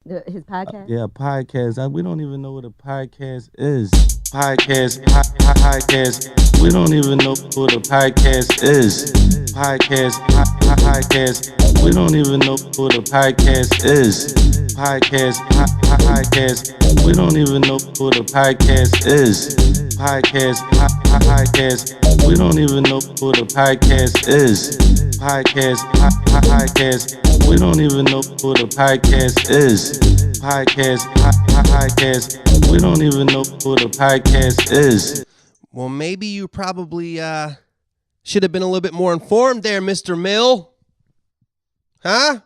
His podcast? Yeah, podcast. We don't even know what a podcast is. Podcast. We don't even know what a podcast is. Podcast. We don't even know what a podcast is. Podcast. We don't even know what a podcast is. Podcast. We don't even know what a podcast is. Podcast. We don't even know what a podcast is. Podcast. We don't even know what a podcast is. Well, maybe you probably should have been a little bit more informed there, Mr. Mill. Huh?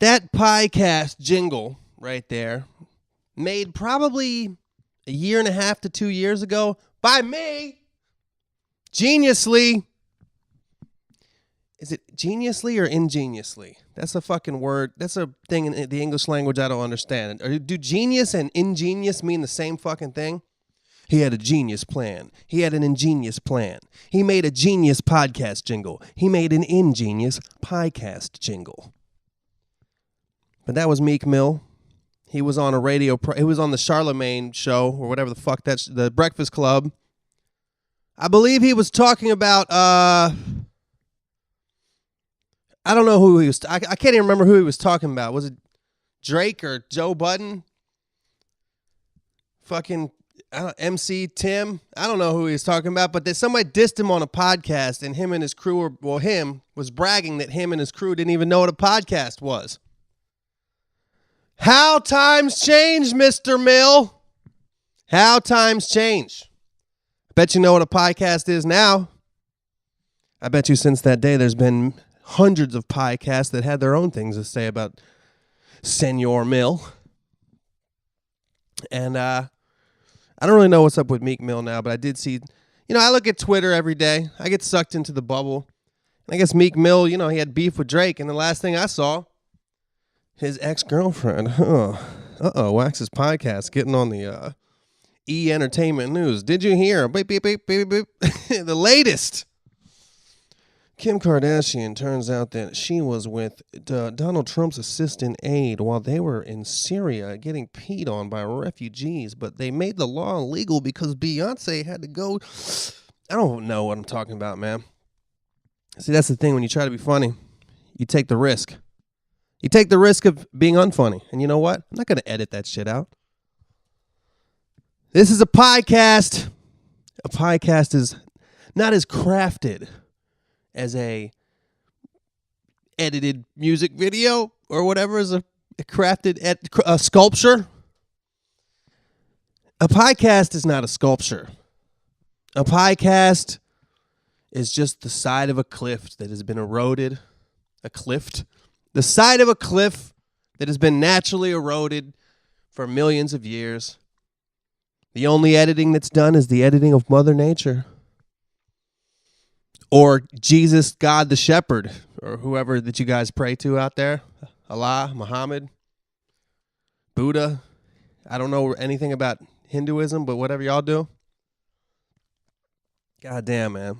That podcast jingle right there, made probably a year and a half to 2 years ago by me, geniusly. Is it geniusly or ingeniously? That's a fucking word. That's a thing in the English language I don't understand. Do genius and ingenious mean the same fucking thing? He had a genius plan. He had an ingenious plan. He made a genius podcast jingle. He made an ingenious podcast jingle. But that was Meek Mill. He was on a radio. He was on the Charlemagne show or whatever the fuck that's the Breakfast Club. I believe he was talking about. I don't know who he was. I can't even remember who he was talking about. Was it Drake or Joe Budden? Fucking MC Tim. I don't know who he was talking about, but somebody dissed him on a podcast, and him and his crew, him was bragging that him and his crew didn't even know what a podcast was. How times change, Mr. Mill. How times change. I bet you know what a podcast is now. I bet you since that day there's been hundreds of podcasts that had their own things to say about Senor Mill. And I don't really know what's up with Meek Mill now, but I did see, I look at Twitter every day. I get sucked into the bubble. And I guess Meek Mill, he had beef with Drake, and the last thing I saw, his ex-girlfriend, Wax's podcast, getting on the E! Entertainment News. Did you hear? Beep, beep, beep, beep, beep. The latest. Kim Kardashian, turns out that she was with Donald Trump's assistant aide while they were in Syria getting peed on by refugees, but they made the law illegal because Beyonce had to go. I don't know what I'm talking about, man. See, that's the thing. When you try to be funny, you take the risk. You take the risk of being unfunny. And you know what? I'm not going to edit that shit out. This is a podcast. A podcast is not as crafted as a edited music video or whatever is a crafted sculpture. A podcast is not a sculpture. A podcast is just the side of a cliff that has been eroded. A cliff. The side of a cliff that has been naturally eroded for millions of years. The only editing that's done is the editing of Mother Nature. Or Jesus, God the Shepherd, or whoever that you guys pray to out there. Allah, Muhammad, Buddha. I don't know anything about Hinduism, but whatever y'all do. God damn, man.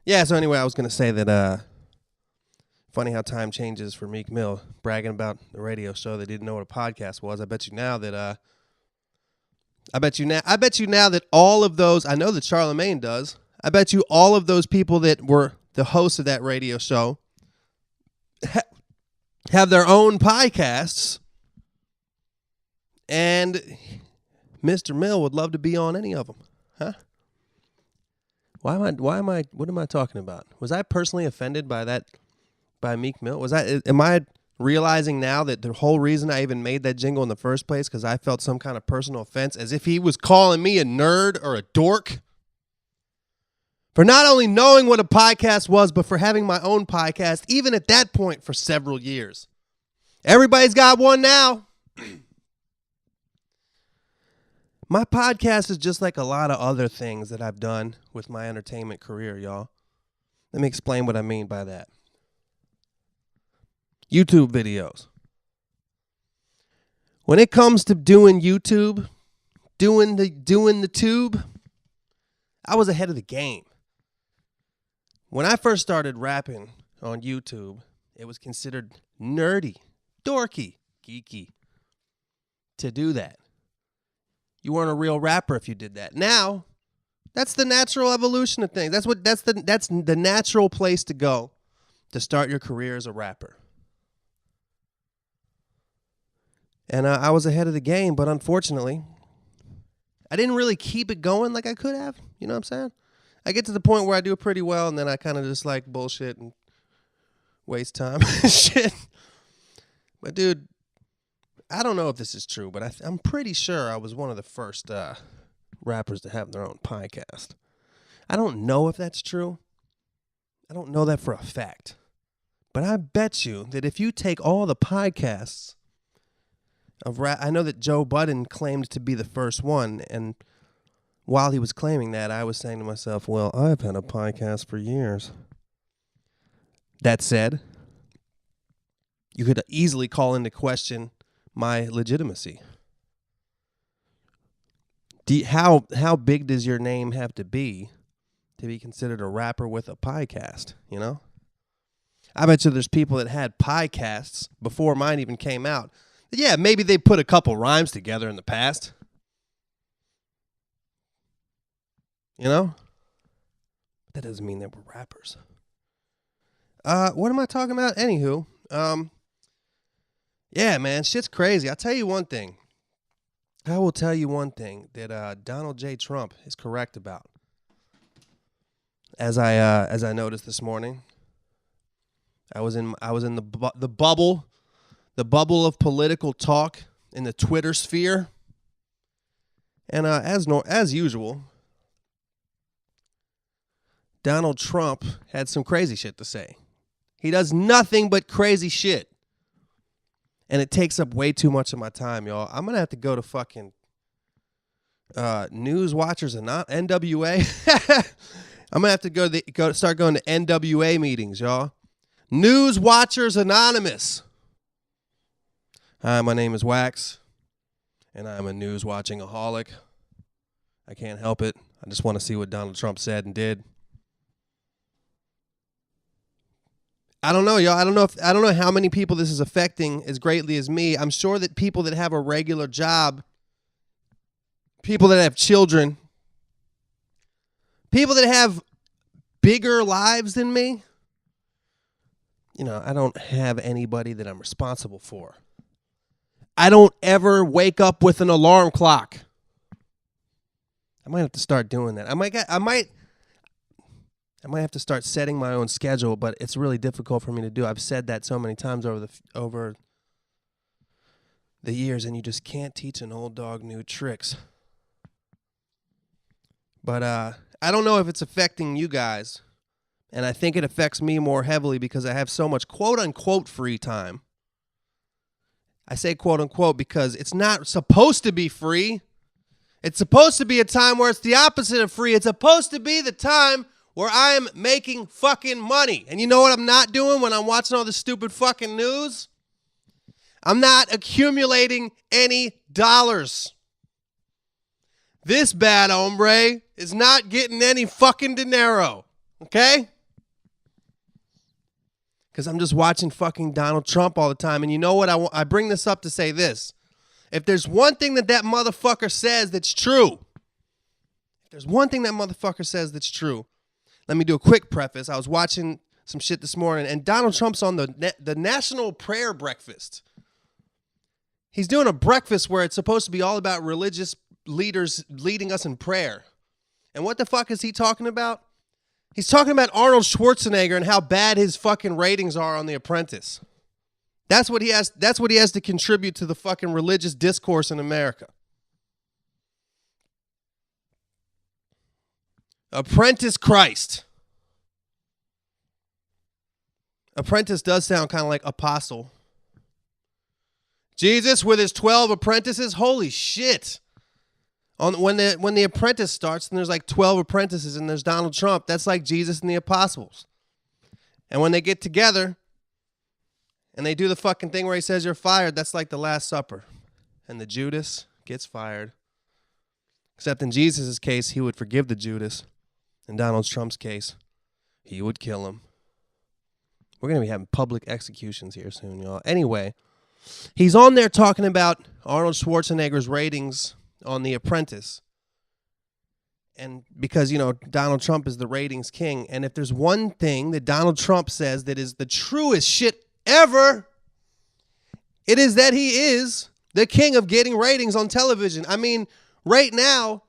Yeah, so anyway, I was going to say that funny how time changes for Meek Mill, bragging about the radio show that didn't know what a podcast was. I bet you now that all of those, I know that Charlemagne does. I bet you all of those people that were the hosts of that radio show have their own podcasts, and Mr. Mill would love to be on any of them, huh? What am I talking about? Was I personally offended by Meek Mill? Am I realizing now that the whole reason I even made that jingle in the first place because I felt some kind of personal offense, as if he was calling me a nerd or a dork for not only knowing what a podcast was, but for having my own podcast, even at that point, for several years. Everybody's got one now. My podcast is just like a lot of other things that I've done with my entertainment career, y'all. Let me explain what I mean by that. YouTube videos. When it comes to doing YouTube, doing the tube, I was ahead of the game. When I first started rapping on YouTube, It was considered nerdy, dorky, geeky to do that. You weren't a real rapper if you did that. Now, that's the natural evolution of things. That's the natural place to go to start your career as a rapper. And I was ahead of the game, but unfortunately, I didn't really keep it going like I could have. You know what I'm saying? I get to the point where I do it pretty well, and then I kind of just like bullshit and waste time and shit. But dude, I don't know if this is true, but I'm pretty sure I was one of the first rappers to have their own podcast. I don't know if that's true. I don't know that for a fact. But I bet you that if you take all the podcasts of rap, I know that Joe Budden claimed to be the first one, and while he was claiming that, I was saying to myself, well, I've had a podcast for years. That said, you could easily call into question my legitimacy. How big does your name have to be considered a rapper with a podcast, you know? I bet you there's people that had podcasts before mine even came out. Yeah, maybe they put a couple rhymes together in the past. You know? That doesn't mean they were rappers. What am I talking about? Anywho, yeah, man, shit's crazy. I'll tell you one thing. I will tell you one thing that Donald J. Trump is correct about. As I noticed this morning, I was in the bubble of political talk in the Twitter sphere, and as usual, Donald Trump had some crazy shit to say. He does nothing but crazy shit. And it takes up way too much of my time, y'all. I'm going to have to go to fucking News Watchers and not NWA. I'm going to have to start going to NWA meetings, y'all. News Watchers Anonymous. Hi, my name is Wax, and I'm a news-watching-aholic. I can't help it. I just want to see what Donald Trump said and did. I don't know, y'all. I don't know how many people this is affecting as greatly as me. I'm sure that people that have a regular job, people that have children, people that have bigger lives than me, you know, I don't have anybody that I'm responsible for. I don't ever wake up with an alarm clock. I might have to start doing that. I might have to start setting my own schedule, but it's really difficult for me to do. I've said that so many times over the years, and you just can't teach an old dog new tricks. But I don't know if it's affecting you guys, and I think it affects me more heavily because I have so much quote-unquote free time. I say quote-unquote because it's not supposed to be free. It's supposed to be a time where it's the opposite of free. It's supposed to be the time where I'm making fucking money. And you know what I'm not doing when I'm watching all this stupid fucking news? I'm not accumulating any dollars. This bad hombre is not getting any fucking dinero. Okay? Because I'm just watching fucking Donald Trump all the time. And you know what? I bring this up to say this. If there's one thing that motherfucker says that's true, let me do a quick preface. I was watching some shit this morning, and Donald Trump's on the National Prayer Breakfast. He's doing a breakfast where it's supposed to be all about religious leaders leading us in prayer. And what the fuck is he talking about? He's talking about Arnold Schwarzenegger and how bad his fucking ratings are on The Apprentice. That's what he has to contribute to the fucking religious discourse in America. Apprentice Christ. Apprentice does sound kind of like apostle. Jesus with his 12 apprentices. Holy shit. When the Apprentice starts, and there's like 12 apprentices, and there's Donald Trump. That's like Jesus and the apostles. And when they get together, and they do the fucking thing where he says you're fired, that's like the Last Supper. And the Judas gets fired. Except in Jesus' case, he would forgive the Judas. In Donald Trump's case, he would kill him. We're going to be having public executions here soon, y'all. Anyway, he's on there talking about Arnold Schwarzenegger's ratings on The Apprentice. And because, Donald Trump is the ratings king. And if there's one thing that Donald Trump says that is the truest shit ever, it is that he is the king of getting ratings on television. I mean, right now,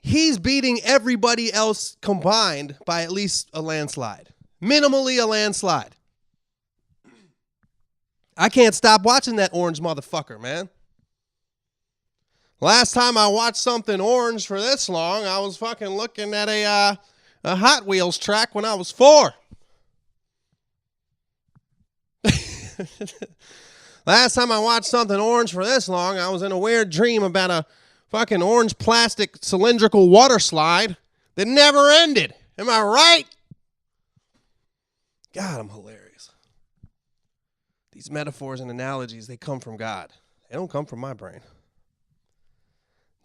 he's beating everybody else combined by at least a landslide. Minimally a landslide. I can't stop watching that orange motherfucker, man. Last time I watched something orange for this long, I was fucking looking at a Hot Wheels track when I was 4. Last time I watched something orange for this long, I was in a weird dream about a fucking orange plastic cylindrical water slide that never ended. Am I right? God, I'm hilarious. These metaphors and analogies, they come from God. They don't come from my brain.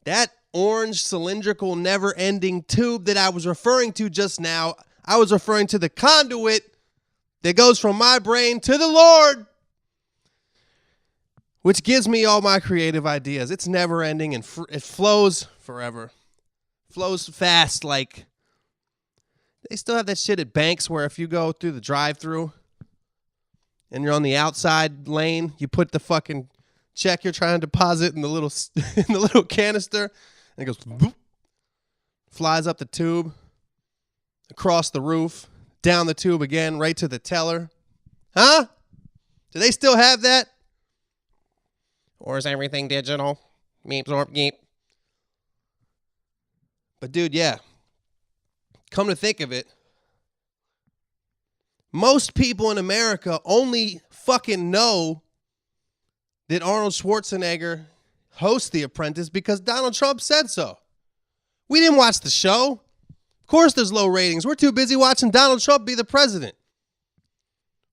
That orange cylindrical never-ending tube that I was referring to just now, I was referring to the conduit that goes from my brain to the Lord, which gives me all my creative ideas. It's never-ending and it flows forever. Flows fast like... They still have that shit at banks where if you go through the drive-thru and you're on the outside lane, you put the fucking check you're trying to deposit in the little canister, and it goes boop, flies up the tube, across the roof, down the tube again, right to the teller. Huh? Do they still have that? Or is everything digital? Meep, zorp, geep. But dude, yeah. Come to think of it, most people in America only fucking know that Arnold Schwarzenegger hosts The Apprentice because Donald Trump said so. We didn't watch the show. Of course there's low ratings. We're too busy watching Donald Trump be the president.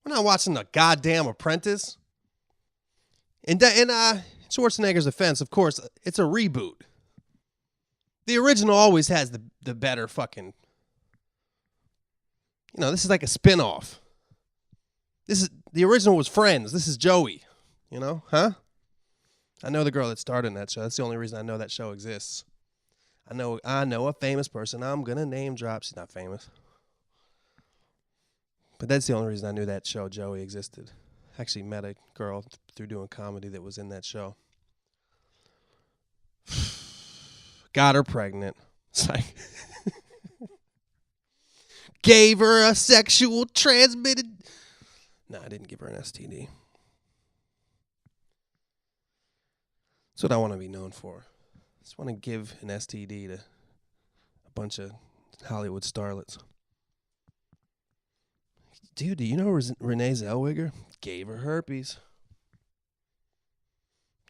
We're not watching the goddamn Apprentice. In Schwarzenegger's defense, of course, it's a reboot. The original always has the better fucking... this is like a spin-off. The original was Friends. This is Joey. Huh? I know the girl that starred in that show. That's the only reason I know that show exists. I know a famous person. I'm going to name drop. She's not famous. But that's the only reason I knew that show, Joey, existed. I actually met a girl through doing comedy that was in that show. Got her pregnant. It's like... Gave her a sexual transmitted... No, I didn't give her an STD. That's what I want to be known for. I just want to give an STD to a bunch of Hollywood starlets. Dude, do you know Renee Zellweger? Gave her herpes.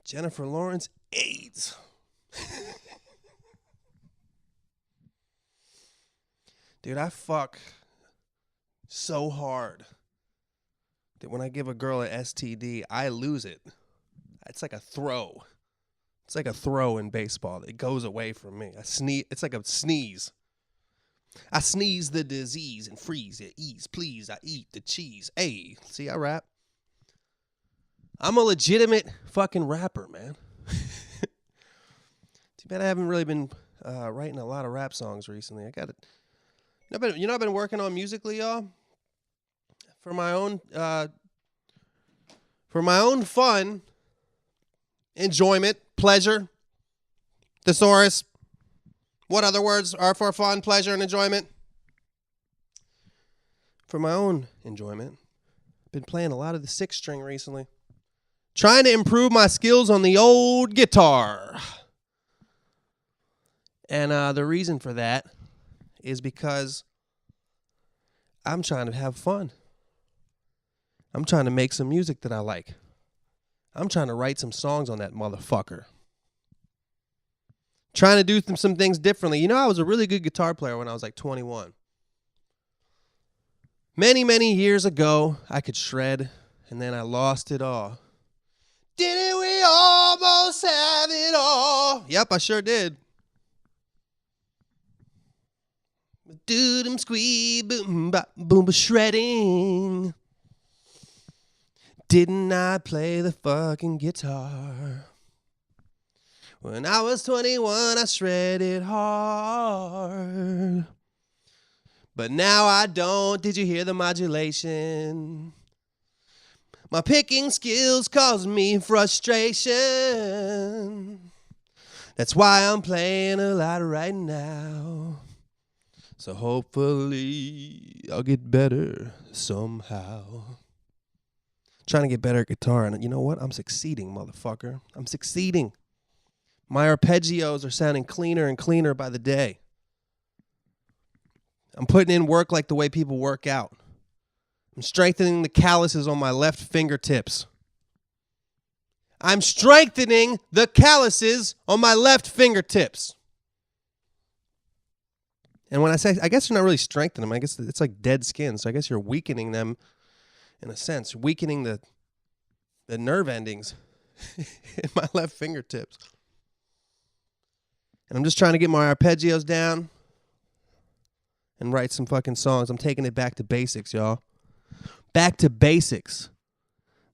Jennifer Lawrence, AIDS. Dude, I fuck so hard that when I give a girl an STD, I lose it. It's like a throw. It's like a throw in baseball. It goes away from me. I sneeze. It's like a sneeze. I sneeze the disease and freeze it. Ease, please. I eat the cheese. Hey, see, I rap. I'm a legitimate fucking rapper, man. Too bad I haven't really been writing a lot of rap songs recently. I got it. I've been working on musically, y'all. For my own fun, enjoyment, pleasure, thesaurus. What other words are for fun, pleasure, and enjoyment? For my own enjoyment, I've been playing a lot of the 6-string recently. Trying to improve my skills on the old guitar. And the reason for that is because I'm trying to have fun. I'm trying to make some music that I like. I'm trying to write some songs on that motherfucker. Trying to do some things differently. I was a really good guitar player when I was like 21. Many, many years ago, I could shred, and then I lost it all. Didn't we almost have it all? Yep, I sure did. Doodum squee, boom, bop, boom, shredding. Didn't I play the fucking guitar? When I was 21, I shredded hard. But now I don't. Did you hear the modulation? My picking skills cause me frustration. That's why I'm playing a lot right now. So hopefully I'll get better somehow. Trying to get better at guitar, and you know what? I'm succeeding, motherfucker. I'm succeeding. My arpeggios are sounding cleaner and cleaner by the day. I'm putting in work like the way people work out. I'm strengthening the calluses on my left fingertips. I'm strengthening the calluses on my left fingertips. And when I say, I guess you're not really strengthening them. I guess it's like dead skin. So I guess you're weakening them in a sense, weakening the nerve endings in my left fingertips. And I'm just trying to get my arpeggios down and write some fucking songs. I'm taking it back to basics, y'all. Back to basics.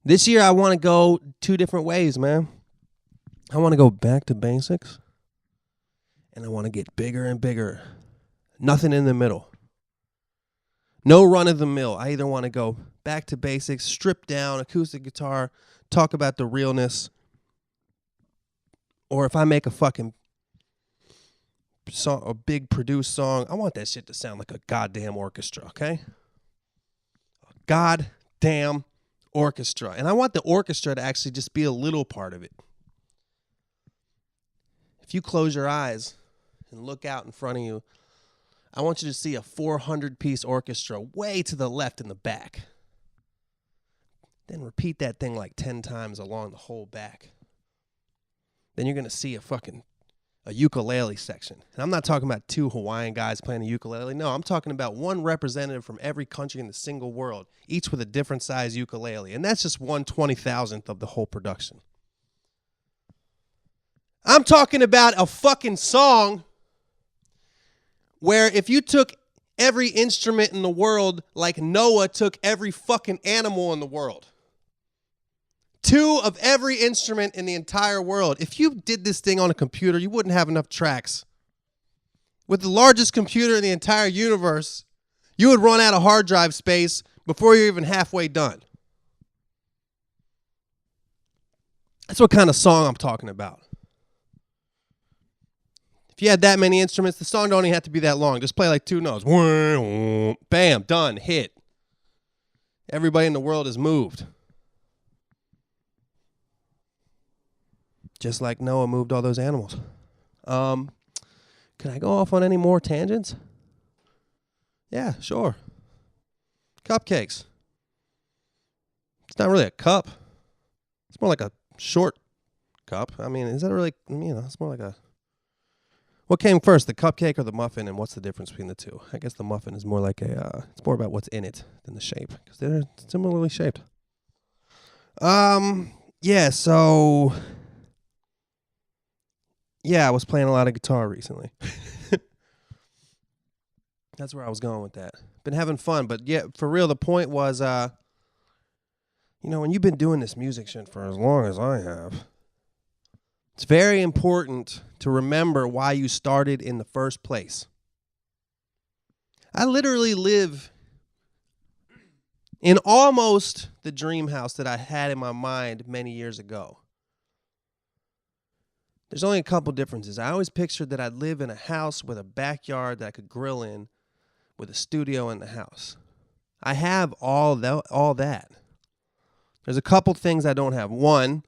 This year I want to go 2 different ways, man. I want to go back to basics, and I want to get bigger and bigger. Nothing in the middle. No run of the mill. I either want to go back to basics, strip down, acoustic guitar, talk about the realness, or if I make a fucking song, a big produced song, I want that shit to sound like a goddamn orchestra, okay? A goddamn orchestra. And I want the orchestra to actually just be a little part of it. If you close your eyes and look out in front of you, I want you to see a 400-piece orchestra way to the left in the back. Then repeat that thing like 10 times along the whole back. Then you're going to see a ukulele section. And I'm not talking about 2 Hawaiian guys playing a ukulele. No, I'm talking about one representative from every country in the single world, each with a different size ukulele. And that's just 1/20,000th of the whole production. I'm talking about a fucking song where if you took every instrument in the world like Noah took every fucking animal in the world, 2 of every instrument in the entire world, if you did this thing on a computer, you wouldn't have enough tracks. With the largest computer in the entire universe, you would run out of hard drive space before you're even halfway done. That's what kind of song I'm talking about. If you had that many instruments, the song don't even have to be that long. Just play like 2 notes. Bam, done, hit. Everybody in the world is moved. Just like Noah moved all those animals. Can I go off on any more tangents? Yeah, sure. Cupcakes. It's not really a cup. It's more like a short cup. I mean, is that really, it's more like a... What came first, the cupcake or the muffin, and what's the difference between the two? I guess the muffin is more like it's more about what's in it than the shape, because they're similarly shaped. Yeah, so... Yeah, I was playing a lot of guitar recently. That's where I was going with that. Been having fun, but yeah, for real, the point was, when you've been doing this music shit for as long as I have, it's very important to remember why you started in the first place. I literally live in almost the dream house that I had in my mind many years ago. There's only a couple differences. I always pictured that I'd live in a house with a backyard that I could grill in with a studio in the house. I have all that. There's a couple things I don't have. One,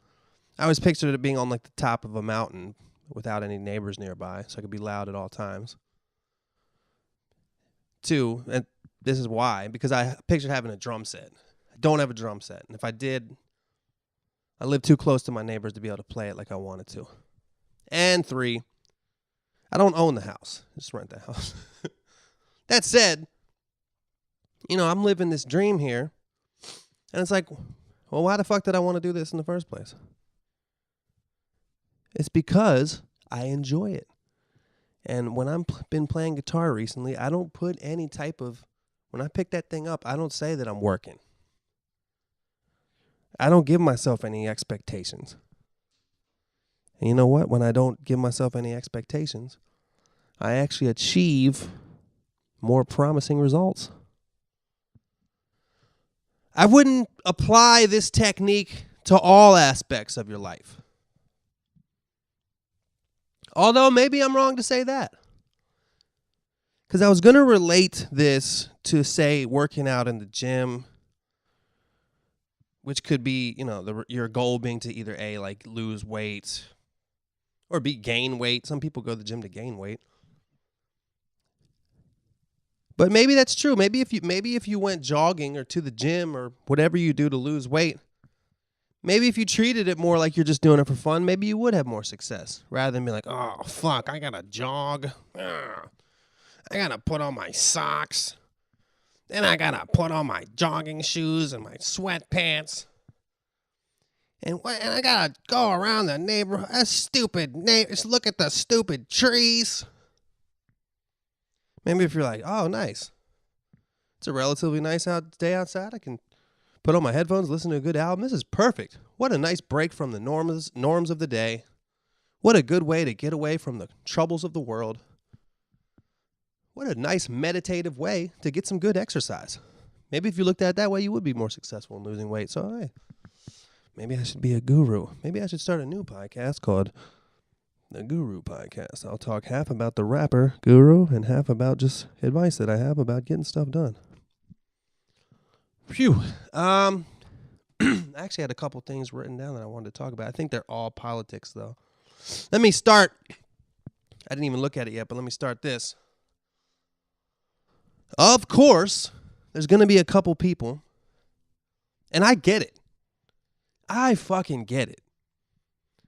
I always pictured it being on like the top of a mountain without any neighbors nearby, so I could be loud at all times. 2, and this is why, because I pictured having a drum set. I don't have a drum set, and if I did, I live too close to my neighbors to be able to play it like I wanted to. And 3, I don't own the house. I just rent the house. That said, I'm living this dream here, and it's like, well, why the fuck did I want to do this in the first place? It's because I enjoy it. And when I've been playing guitar recently, I don't put any type of, when I pick that thing up, I don't say that I'm working. I don't give myself any expectations. And you know what? When I don't give myself any expectations, I actually achieve more promising results. I wouldn't apply this technique to all aspects of your life. Although maybe I'm wrong to say that. Because I was going to relate this to, say, working out in the gym, which could be, your goal being to either A, like lose weight, or B, gain weight. Some people go to the gym to gain weight. But maybe that's true. Maybe if you went jogging or to the gym or whatever you do to lose weight, maybe if you treated it more like you're just doing it for fun, maybe you would have more success rather than be like, oh, fuck, I got to jog. I got to put on my socks. Then I got to put on my jogging shoes and my sweatpants. And I got to go around the neighborhood. Just look at the stupid trees. Maybe if you're like, oh, nice. It's a relatively nice day outside. I can put on my headphones, listen to a good album. This is perfect. What a nice break from the norms of the day. What a good way to get away from the troubles of the world. What a nice meditative way to get some good exercise. Maybe if you looked at it that way, you would be more successful in losing weight. So, hey, maybe I should be a guru. Maybe I should start a new podcast called The Guru Podcast. I'll talk half about the rapper Guru and half about just advice that I have about getting stuff done. Phew. I actually had a couple things written down that I wanted to talk about. I think they're all politics, though. Let me start. I didn't even look at it yet, but let me start this. Of course, there's going to be a couple people, and I get it. I fucking get it.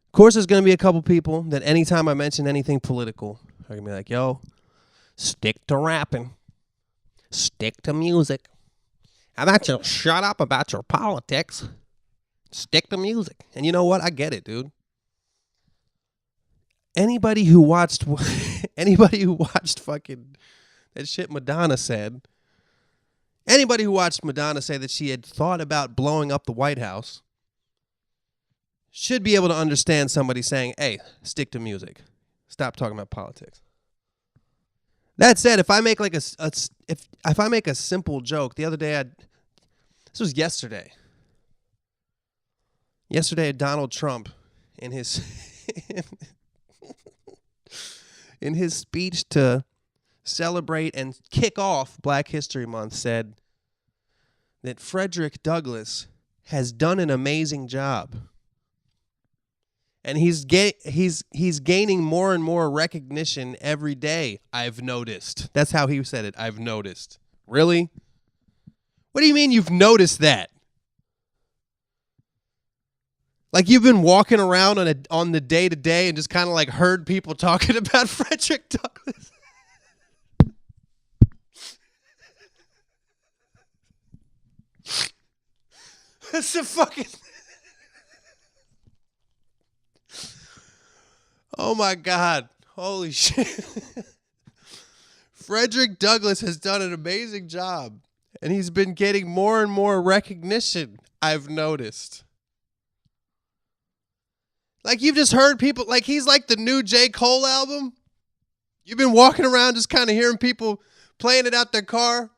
Of course, there's going to be a couple people that anytime I mention anything political, are going to be like, yo, stick to rapping. Stick to music. How about you shut up about your politics? Stick to music. And you know what? I get it, dude. Anybody who watched fucking that shit Madonna said, anybody who watched Madonna say that she had thought about blowing up the White House should be able to understand somebody saying, hey, stick to music. Stop talking about politics. That said, if I make like if I make a simple joke, the other day this was yesterday. Yesterday, Donald Trump in his in his speech to celebrate and kick off Black History Month said that Frederick Douglass has done an amazing job. And he's gaining more and more recognition every day, I've noticed. That's how he said it, I've noticed. Really? What do you mean you've noticed that? Like you've been walking around on the day-to-day and just kind of like heard people talking about Frederick Douglass? That's a fucking... Oh my God. Holy shit. Frederick Douglass has done an amazing job. And he's been getting more and more recognition, I've noticed. Like you've just heard people, like he's like the new J. Cole album. You've been walking around just kind of hearing people playing it out their car.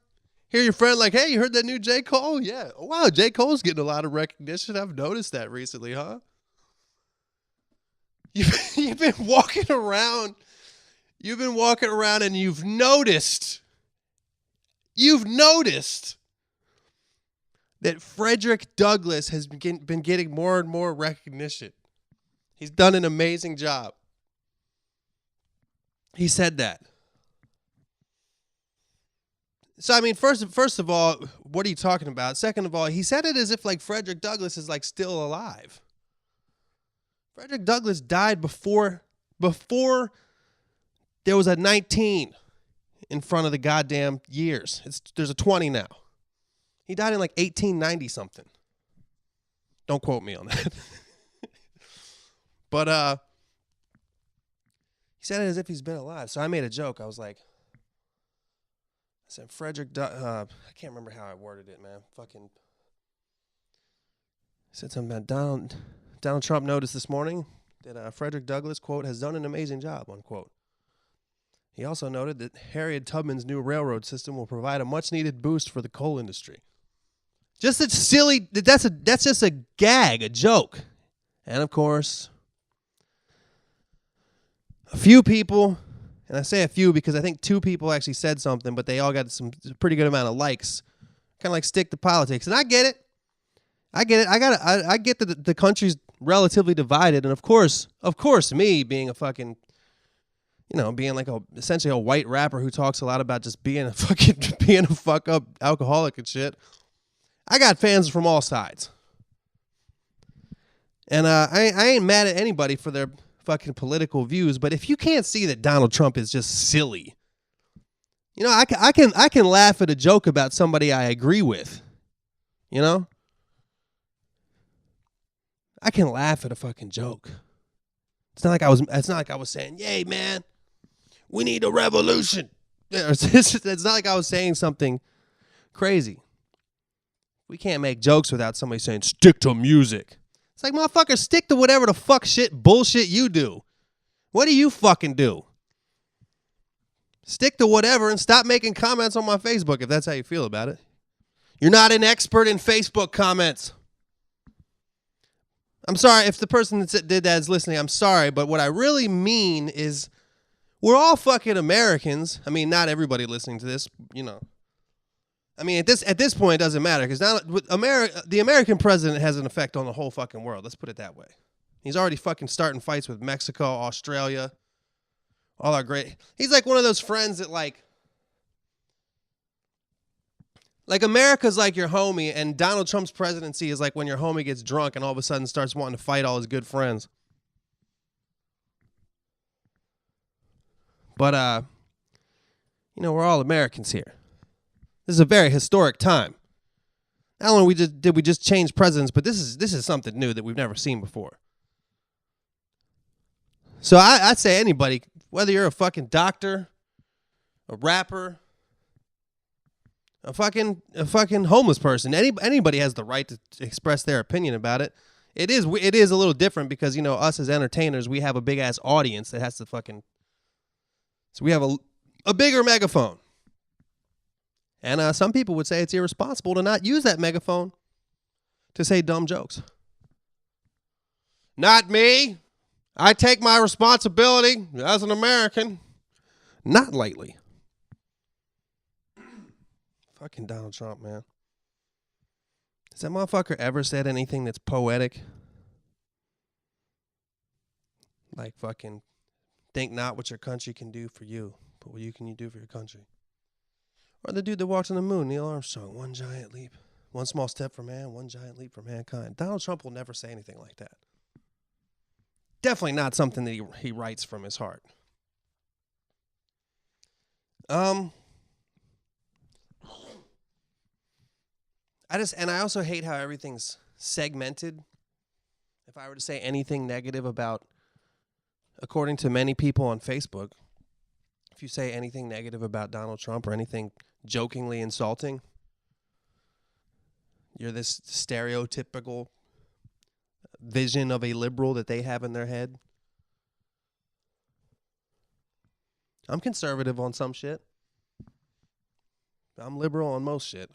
Hear your friend like, hey, you heard that new J. Cole? Yeah. Oh, wow, J. Cole's getting a lot of recognition. I've noticed that recently, huh? You've been walking around. You've been walking around and you've noticed that Frederick Douglass has been getting more and more recognition. He's done an amazing job. He said that. So, I mean, first of all, what are you talking about? Second of all, he said it as if like Frederick Douglass is like still alive. Frederick Douglass died before there was a 19 in front of the goddamn years. There's a 20 now. He died in like 1890 something. Don't quote me on that. But He said it as if he's been alive. So I made a joke. I was like, I said, I can't remember how I worded it, man. Fucking. I said something about Donald Trump noticed this morning that Frederick Douglass, quote, has done an amazing job, unquote. He also noted that Harriet Tubman's new railroad system will provide a much-needed boost for the coal industry. Just a silly, that's just a gag, a joke. And of course, a few people, and I say a few because I think 2 people actually said something, but they all got some pretty good amount of likes. Kind of like stick to politics. And I get it. I get that the country's relatively divided. And of course, me being a fucking, being like essentially a white rapper who talks a lot about just being a fuck up alcoholic and shit. I got fans from all sides. And I ain't mad at anybody for their fucking political views, but if you can't see that Donald Trump is just silly, I can laugh at a joke about somebody I agree with. I can laugh at a fucking joke. It's not like I was saying, "Yay, man, we need a revolution." It's not like I was saying something crazy. We can't make jokes without somebody saying, "Stick to music." It's like, motherfucker, stick to whatever the fuck bullshit you do. What do you fucking do? Stick to whatever and stop making comments on my Facebook if that's how you feel about it. You're not an expert in Facebook comments. I'm sorry if the person that did that is listening. I'm sorry, but what I really mean is we're all fucking Americans. I mean, not everybody listening to this, I mean, at this point, it doesn't matter because now the American president has an effect on the whole fucking world. Let's put it that way. He's already fucking starting fights with Mexico, Australia, all our great. He's like one of those friends that like America's like your homie, and Donald Trump's presidency is like when your homie gets drunk and all of a sudden starts wanting to fight all his good friends. But we're all Americans here. This is a very historic time. Not only did we just change presidents, but this is something new that we've never seen before. So I'd say anybody, whether you're a fucking doctor, a rapper, a fucking homeless person, anybody has the right to express their opinion about it. It is a little different because us as entertainers, we have a big ass audience that has to fucking. So we have a bigger megaphone. And some people would say it's irresponsible to not use that megaphone to say dumb jokes. Not me. I take my responsibility as an American. Not lately. Fucking Donald Trump, man. Has that motherfucker ever said anything that's poetic? Like fucking think not what your country can do for you, but what you can do for your country. Or the dude that walked on the moon, Neil Armstrong, one giant leap. One small step for man, one giant leap for mankind. Donald Trump will never say anything like that. Definitely not something that he writes from his heart. I also hate how everything's segmented. If I were to say anything negative about, according to many people on Facebook, if you say anything negative about Donald Trump or anything jokingly insulting, you're this stereotypical vision of a liberal that they have in their head. I'm conservative on some shit. I'm liberal on most shit.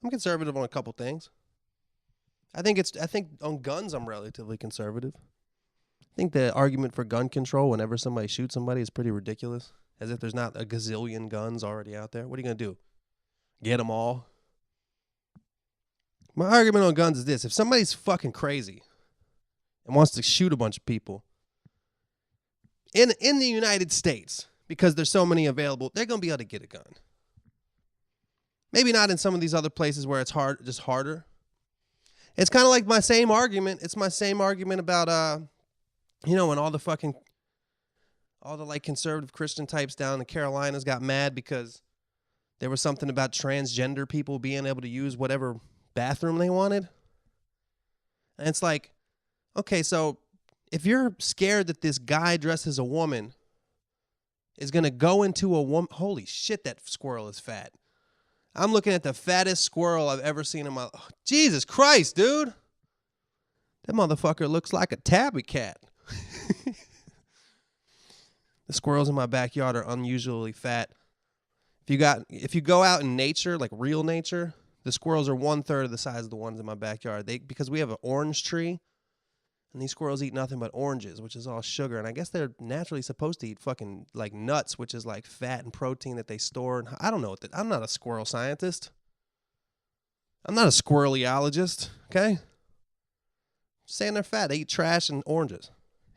I'm conservative on a couple things. I think on guns I'm relatively conservative. I think the argument for gun control whenever somebody shoots somebody is pretty ridiculous. As if there's not a gazillion guns already out there. What are you going to do? Get them all? My argument on guns is this. If somebody's fucking crazy and wants to shoot a bunch of people in the United States, because there's so many available, they're going to be able to get a gun. Maybe not in some of these other places where it's harder. It's kind of like my same argument. It's my same argument about, when all the like conservative Christian types down in the Carolinas got mad because there was something about transgender people being able to use whatever bathroom they wanted. And it's like, okay, so if you're scared that this guy dressed as a woman is going to go into a woman, holy shit, that squirrel is fat. I'm looking at the fattest squirrel I've ever seen in my, oh, Jesus Christ, dude. That motherfucker looks like a tabby cat. The squirrels in my backyard are unusually fat. If you go out in nature, like real nature, the squirrels are 1/3 of the size of the ones in my backyard. Because we have an orange tree, and these squirrels eat nothing but oranges, which is all sugar. And I guess they're naturally supposed to eat fucking like nuts, which is like fat and protein that they store. And I don't know I'm not a squirrel scientist. I'm not a squirreliologist. Okay, saying they're fat. They eat trash and oranges.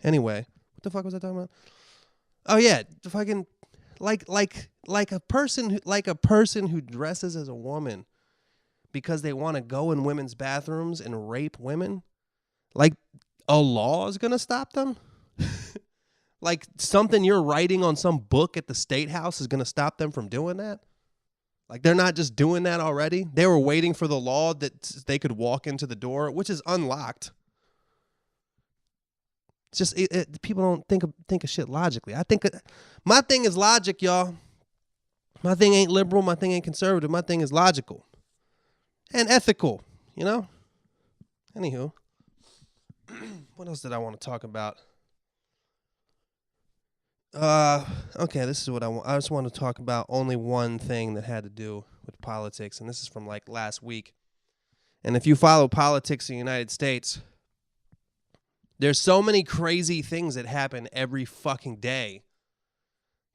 Anyway, what the fuck was I talking about? Oh yeah, the fucking like a person who dresses as a woman because they want to go in women's bathrooms and rape women. Like a law is gonna stop them. Like something you're writing on some book at the state house is gonna stop them from doing that. Like they're not just doing that already. They were waiting for the law that they could walk into the door, which is unlocked. It's just people don't think of shit logically. I think my thing is logic, y'all. My thing ain't liberal. My thing ain't conservative. My thing is logical and ethical. You know. Anywho, what else did I want to talk about? Okay, this is what I want. I just want to talk about only one thing that had to do with politics, and this is from like last week. And if you follow politics in the United States, there's so many crazy things that happen every fucking day.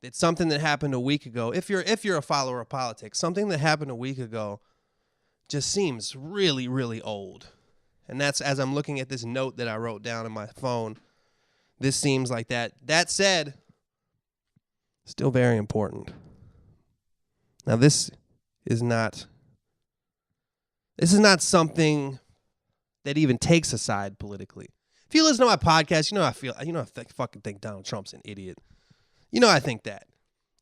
That something that happened a week ago, if you're a follower of politics, something that happened a week ago just seems really, really old. And that's as I'm looking at this note that I wrote down on my phone. This seems like that. That said, still very important. Now this is not something that even takes a side politically. If you listen to my podcast, you know I fucking think Donald Trump's an idiot. You know I think that.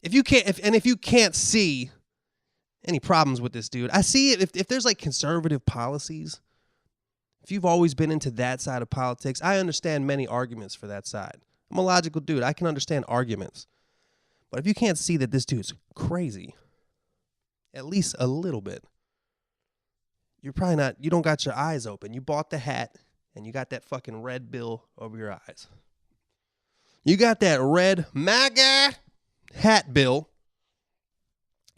If you can't see any problems with this dude, I see it if there's like conservative policies. If you've always been into that side of politics, I understand many arguments for that side. I'm a logical dude. I can understand arguments. But if you can't see that this dude's crazy, at least a little bit, you don't got your eyes open. You bought the hat and you got that fucking red bill over your eyes. You got that red MAGA hat bill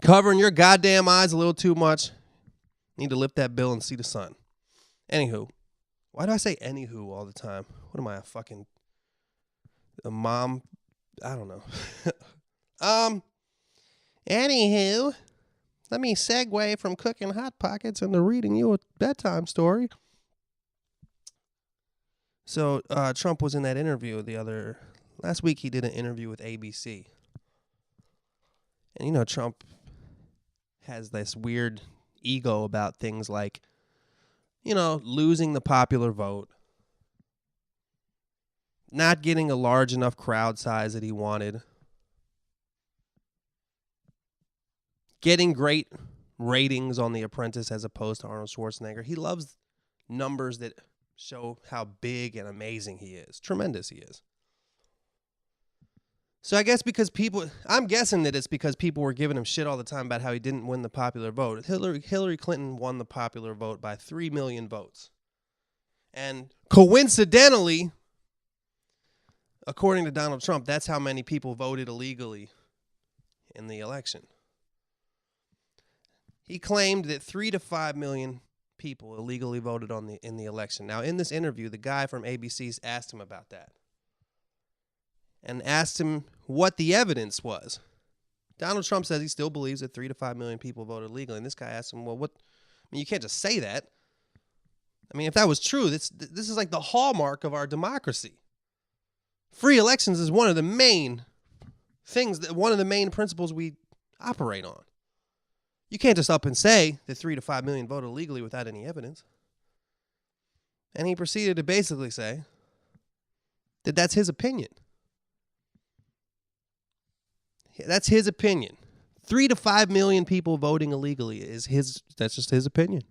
covering your goddamn eyes a little too much. Need to lift that bill and see the sun. Anywho, why do I say anywho all the time? What am I, a mom? I don't know. Anywho, let me segue from cooking Hot Pockets into reading you a bedtime story. So, Trump was in that interview last week. He did an interview with ABC. And, you know, Trump has this weird ego about things like, you know, losing the popular vote, not getting a large enough crowd size that he wanted, getting great ratings on The Apprentice as opposed to Arnold Schwarzenegger. He loves numbers that show how big and amazing he is. Tremendous he is. So I guess I'm guessing that it's because people were giving him shit all the time about how he didn't win the popular vote. Hillary Clinton won the popular vote by 3 million votes. And coincidentally, according to Donald Trump, that's how many people voted illegally in the election. He claimed that 3 to 5 million people illegally voted in the election. Now, in this interview, the guy from ABC's asked him about that and asked him what the evidence was. Donald Trump says he still believes that 3 to 5 million people voted legally. And this guy asked him, well, what? I mean, you can't just say that. I mean, if that was true, this is like the hallmark of our democracy. Free elections is one of the main principles we operate on. You can't just up and say that 3 to 5 million voted illegally without any evidence. And he proceeded to basically say that that's his opinion. That's his opinion. 3 to 5 million people voting illegally that's just his opinion.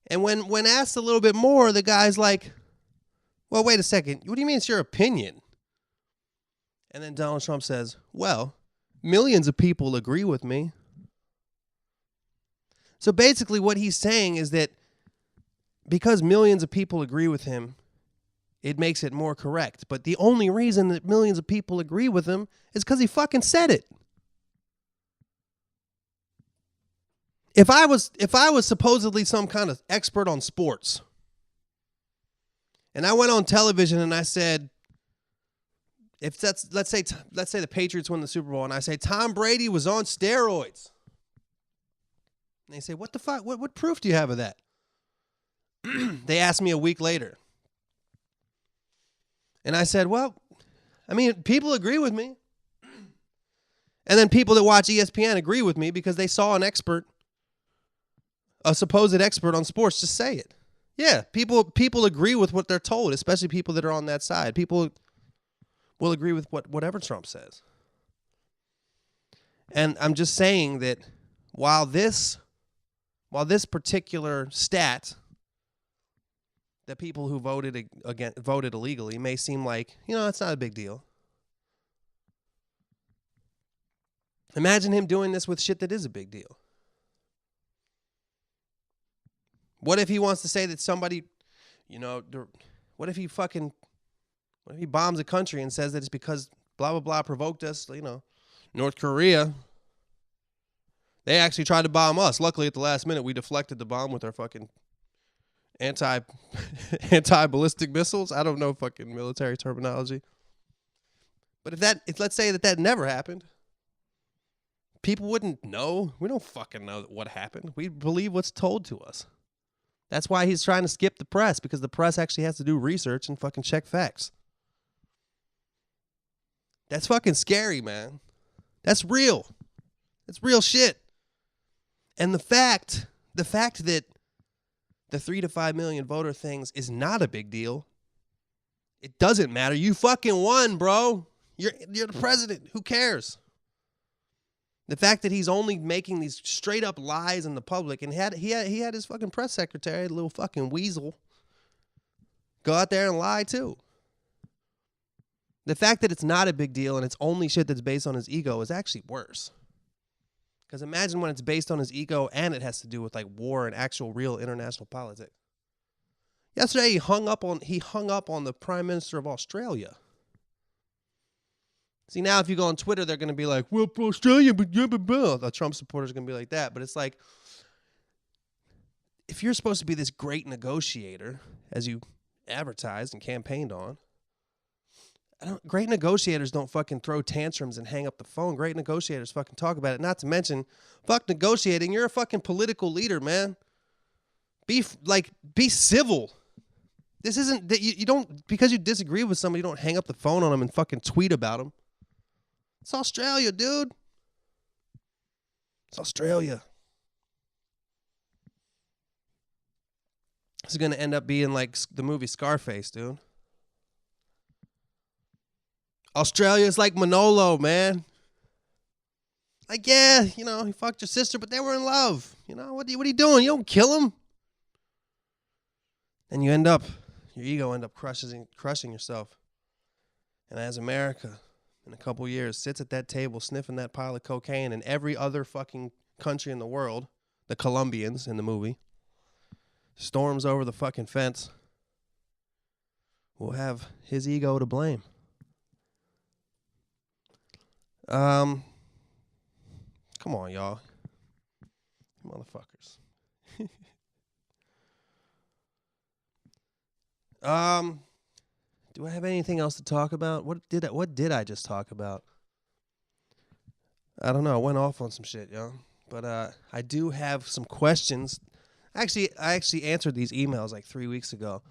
And when asked a little bit more, the guy's like, well, wait a second. What do you mean it's your opinion? And then Donald Trump says, well, millions of people agree with me. So basically what he's saying is that because millions of people agree with him, it makes it more correct. But the only reason that millions of people agree with him is because he fucking said it. If I was supposedly some kind of expert on sports, and I went on television and I said, if that's let's say the Patriots win the Super Bowl, and I say Tom Brady was on steroids, and they say, what the fuck? What proof do you have of that? They asked me a week later, and I said, well, I mean, people agree with me, and then people that watch ESPN agree with me because they saw a supposed expert on sports just say it. Yeah, people agree with what they're told, especially people that are on that side. People will agree with whatever Trump says. And I'm just saying that while this particular stat that people who voted illegally may seem like, it's not a big deal. Imagine him doing this with shit that is a big deal. What if he wants to say that somebody, what if he bombs a country and says that it's because blah, blah, blah provoked us, North Korea. They actually tried to bomb us. Luckily, at the last minute, we deflected the bomb with our fucking anti-ballistic missiles. I don't know fucking military terminology. But if let's say that never happened, people wouldn't know. We don't fucking know what happened. We believe what's told to us. That's why he's trying to skip the press, because the press actually has to do research and fucking check facts. That's fucking scary, man. That's real. It's real shit. And the fact that the 3 to 5 million voter things is not a big deal. It doesn't matter. You fucking won, bro. You're the president. Who cares? The fact that he's only making these straight up lies in the public, and he had his fucking press secretary, the little fucking weasel, go out there and lie too. The fact that it's not a big deal and it's only shit that's based on his ego is actually worse. Because imagine when it's based on his ego and it has to do with like war and actual real international politics. Yesterday he hung up on the Prime Minister of Australia. See, now if you go on Twitter, they're going to be like, well, Australia, but the Trump supporters are going to be like that. But it's like, if you're supposed to be this great negotiator, as you advertised and campaigned on, great negotiators don't fucking throw tantrums and hang up the phone. Great negotiators fucking talk about it. Not to mention, fuck negotiating. You're a fucking political leader, man. Be civil. This isn't that you don't, because you disagree with somebody, you don't hang up the phone on them and fucking tweet about them. It's Australia, dude. It's Australia. This is going to end up being like the movie Scarface, dude. Australia's like Manolo, man. Like, yeah, he fucked your sister, but they were in love. What are you doing? You don't kill him. And your ego end up crushing yourself. And as America, in a couple years, sits at that table sniffing that pile of cocaine, and every other fucking country in the world, the Colombians in the movie, storms over the fucking fence, will have his ego to blame. Come on, y'all. Motherfuckers. Do I have anything else to talk about? What did I just talk about? I don't know. I went off on some shit, y'all. But I do have some questions. Actually, I answered these emails like 3 weeks ago.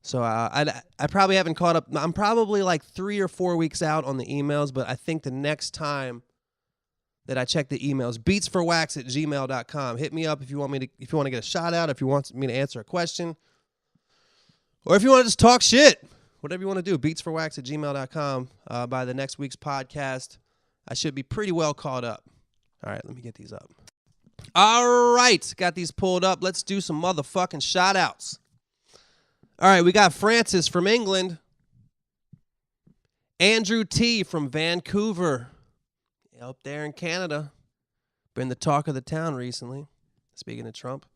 So I probably haven't caught up. I'm probably like 3 or 4 weeks out on the emails, but I think the next time that I check the emails, beatsforwax@gmail.com. Hit me up if you want to get a shout out, if you want me to answer a question, or if you want to just talk shit. Whatever you want to do, beatsforwax@gmail.com. By the next week's podcast, I should be pretty well caught up. All right, let me get these up. All right. Got these pulled up. Let's do some motherfucking shout-outs. All right. We got Francis from England. Andrew T. from Vancouver. Up there in Canada. Been the talk of the town recently. Speaking of Trump.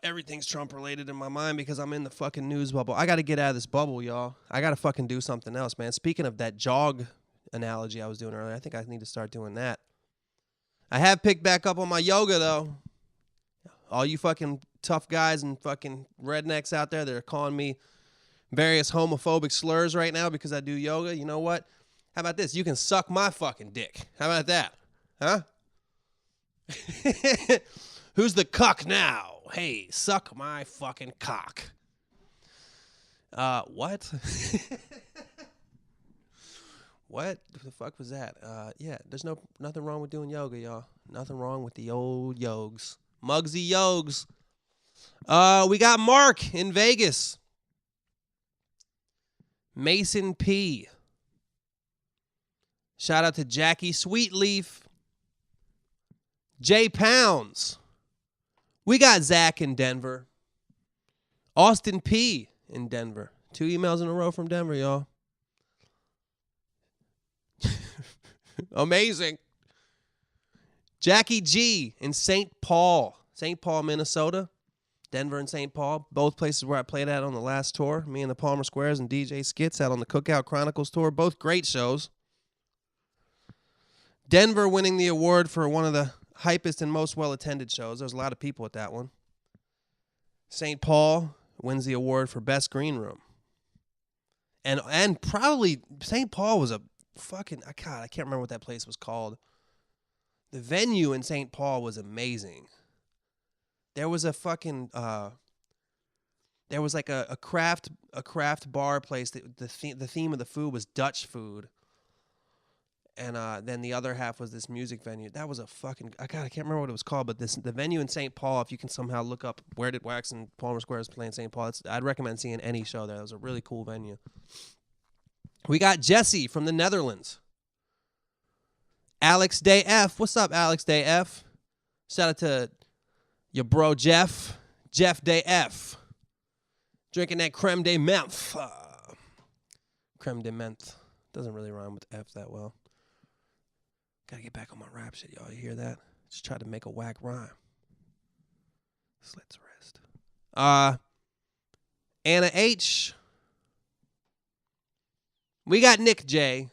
Everything's Trump related in my mind because I'm in the fucking news bubble. I got to get out of this bubble, y'all. I got to fucking do something else, man. Speaking of that jog analogy I was doing earlier, I think I need to start doing that. I have picked back up on my yoga, though. All you fucking tough guys and fucking rednecks out there that are calling me various homophobic slurs right now because I do yoga, you know what? How about this? You can suck my fucking dick. How about that? Huh? Who's the cuck now? Hey, suck my fucking cock. What? What the fuck was that? Yeah, there's nothing wrong with doing yoga, y'all. Nothing wrong with the old yogs. Muggsy yogs. We got Mark in Vegas. Mason P. Shout out to Jackie Sweetleaf. Jay Pounds. We got Zach in Denver. Austin P. in Denver. 2 emails in a row from Denver, y'all. Amazing. Jackie G. in St. Paul, Minnesota. Denver and St. Paul, both places where I played at on the last tour. Me and the Palmer Squares and DJ Skits out on the Cookout Chronicles tour. Both great shows. Denver winning the award for one of the hypest and most well-attended shows. There's a lot of people at that one. St. Paul wins the award for Best Green Room. And probably St. Paul was a fucking... God, I can't remember what that place was called. The venue in St. Paul was amazing. There was a fucking... there was like a craft bar place. That the theme of the food was Dutch food. And then the other half was this music venue. That was a fucking... I can't remember what it was called, but the venue in St. Paul, if you can somehow look up where did Wax and Palmer Squares play in St. Paul, I'd recommend seeing any show there. It was a really cool venue. We got Jesse from the Netherlands. Alex Day F. What's up, Alex Day F? Shout out to your bro Jeff Day F. Drinking that creme de menthe. Creme de menthe. Doesn't really rhyme with F that well. Gotta get back on my rap shit, y'all. You hear that? Just tried to make a whack rhyme. Slits wrist. Anna H. We got Nick J.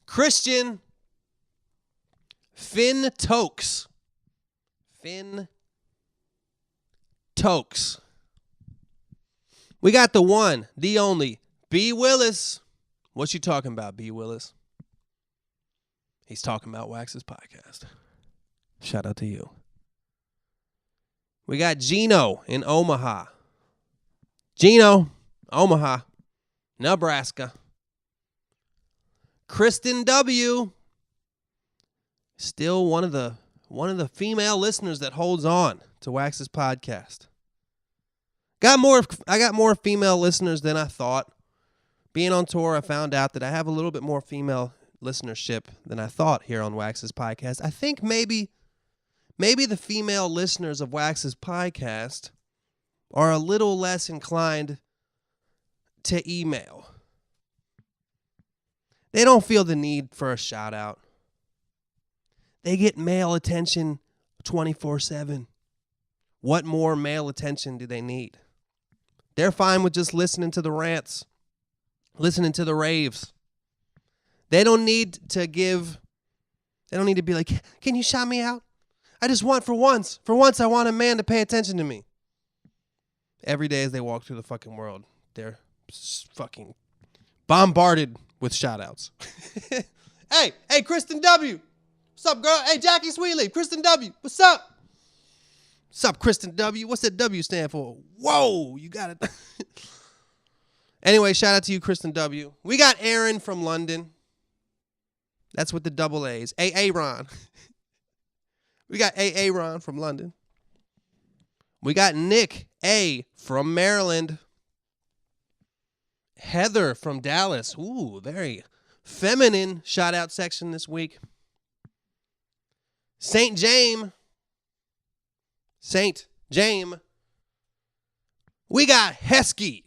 Christian. Finn Tokes. We got the one, the only, B. Willis. What you talking about, B. Willis? He's talking about Wax's podcast. Shout out to you. We got Gino in Omaha. Gino, Omaha, Nebraska. Kristen W. Still one of the female listeners that holds on to Wax's podcast. I got more female listeners than I thought. Being on tour, I found out that I have a little bit more female listenership than I thought here on Wax's podcast. I think maybe the female listeners of Wax's podcast are a little less inclined to email. They don't feel the need for a shout out. They get male attention 24/7. What more male attention do they need? They're fine with just listening to the rants, listening to the raves. They don't need to be like, can you shout me out? I just want for once I want a man to pay attention to me. Every day as they walk through the fucking world, they're fucking bombarded with shout outs. Hey, Kristen W. What's up, girl? Hey, Jackie Sweetleaf, Kristen W. What's up? What's up, Kristen W? What's that W stand for? Whoa, you got it. Anyway, shout out to you, Kristen W. We got Aaron from London. That's with the double A's. Aaron. We got Aaron from London. We got Nick A from Maryland. Heather from Dallas. Ooh, very feminine shout out section this week. Saint James. We got Heskey.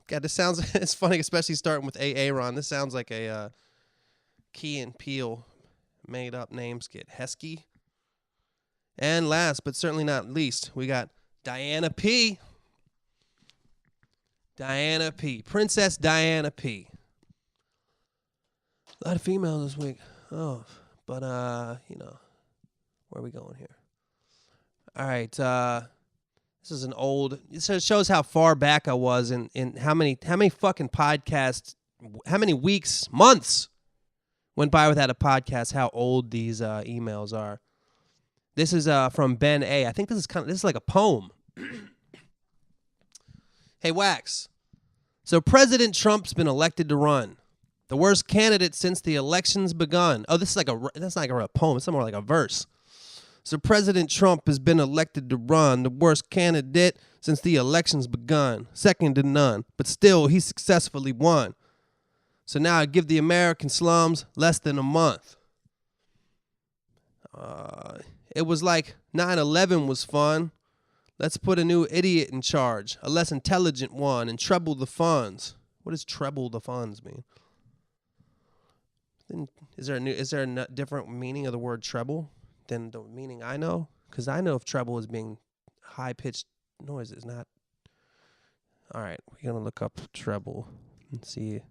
God, this sounds, it's funny, especially starting with Aaron. This sounds like a Key and Peele made up name skit. Heskey. And last, but certainly not least, we got Diana P. Princess Diana P. A lot of females this week. Oh, but, where are we going here? All right, this is an old, it shows how far back I was in how many fucking podcasts, how many weeks, months went by without a podcast, how old these emails are. This is from Ben A. I think this is like a poem. Hey, Wax. So President Trump's been elected to run. The worst candidate since the election's begun. Oh, that's not like a poem. It's more like a verse. So President Trump has been elected to run, the worst candidate since the election's begun, second to none, but still he successfully won. So now I give the American slums less than a month. It was like 9/11 was fun. Let's put a new idiot in charge, a less intelligent one, and treble the funds. What does treble the funds mean? Is there a different meaning of the word treble than the meaning I know? Because I know if treble is being high-pitched noises, not... All right, we're going to look up treble and see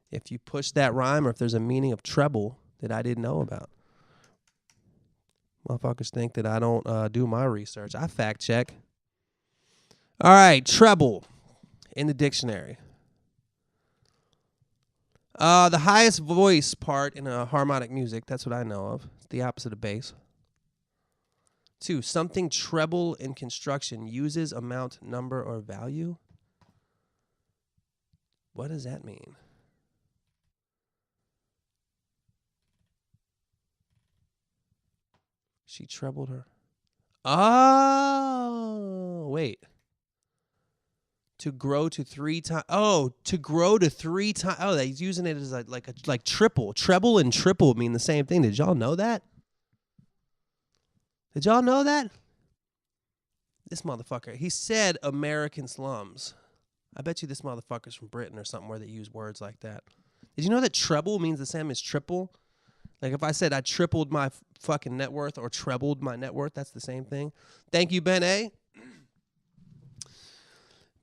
if you push that rhyme or if there's a meaning of treble that I didn't know about. Motherfuckers think that I don't do my research. I fact check. All right, treble in the dictionary. The highest voice part in a harmonic music, that's what I know of. It's the opposite of bass. 2, something treble in construction uses, amount, number, or value. What does that mean? She trebled her. Oh, wait. To grow to 3 times. Oh, to grow to 3 times. Oh, he's using it as like triple. Treble and triple mean the same thing. Did y'all know that? Did y'all know that? This motherfucker. He said American slums. I bet you this motherfucker's from Britain or something where they use words like that. Did you know that treble means the same as triple? Like if I said I tripled my fucking net worth or trebled my net worth, that's the same thing. Thank you, Ben A.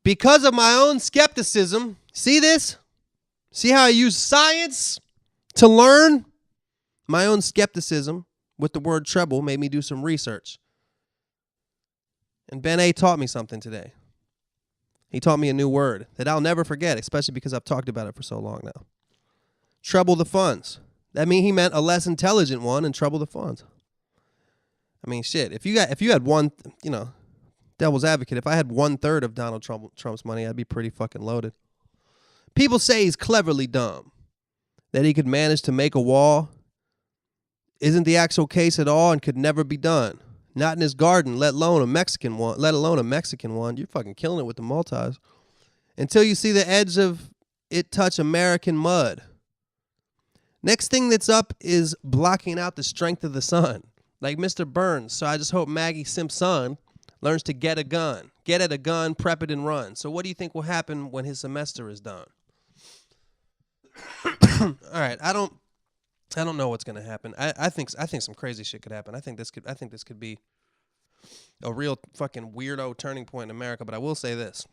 Because of my own skepticism, see this? See how I use science to learn? My own skepticism with the word treble made me do some research. And Ben A taught me something today. He taught me a new word that I'll never forget, especially because I've talked about it for so long now. Treble the funds. That means he meant a less intelligent one and treble the funds. I mean, shit, if you had one, devil's advocate, if I had 1/3 of Donald Trump's money, I'd be pretty fucking loaded. People say he's cleverly dumb, that he could manage to make a wall. Isn't the actual case at all and could never be done. Not in his garden, let alone a Mexican one. You're fucking killing it with the multis. Until you see the edge of it touch American mud. Next thing that's up is blocking out the strength of the sun, like Mr. Burns. So I just hope Maggie Simpson learns to get a gun. Get at a gun, prep it, and run. So what do you think will happen when his semester is done? All right, I don't know what's gonna happen. I think some crazy shit could happen. I think this could be a real fucking weirdo turning point in America. But I will say this.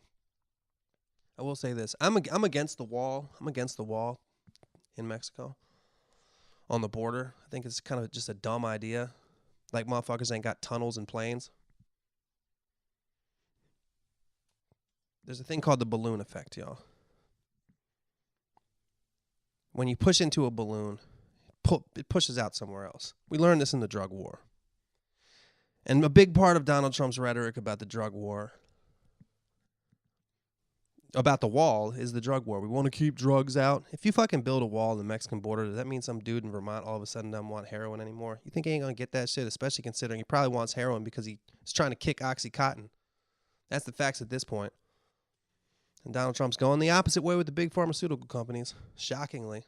I'm against the wall. I'm against the wall in Mexico. On the border. I think it's kind of just a dumb idea. Like motherfuckers ain't got tunnels and planes. There's a thing called the balloon effect, y'all. When you push into a balloon, it pushes out somewhere else. We learned this in the drug war. And a big part of Donald Trump's rhetoric about the drug war, about the wall, is the drug war. We want to keep drugs out. If you fucking build a wall on the Mexican border, does that mean some dude in Vermont all of a sudden doesn't want heroin anymore? You think he ain't going to get that shit, especially considering he probably wants heroin because he's trying to kick Oxycontin. That's the facts at this point. And Donald Trump's going the opposite way with the big pharmaceutical companies, shockingly.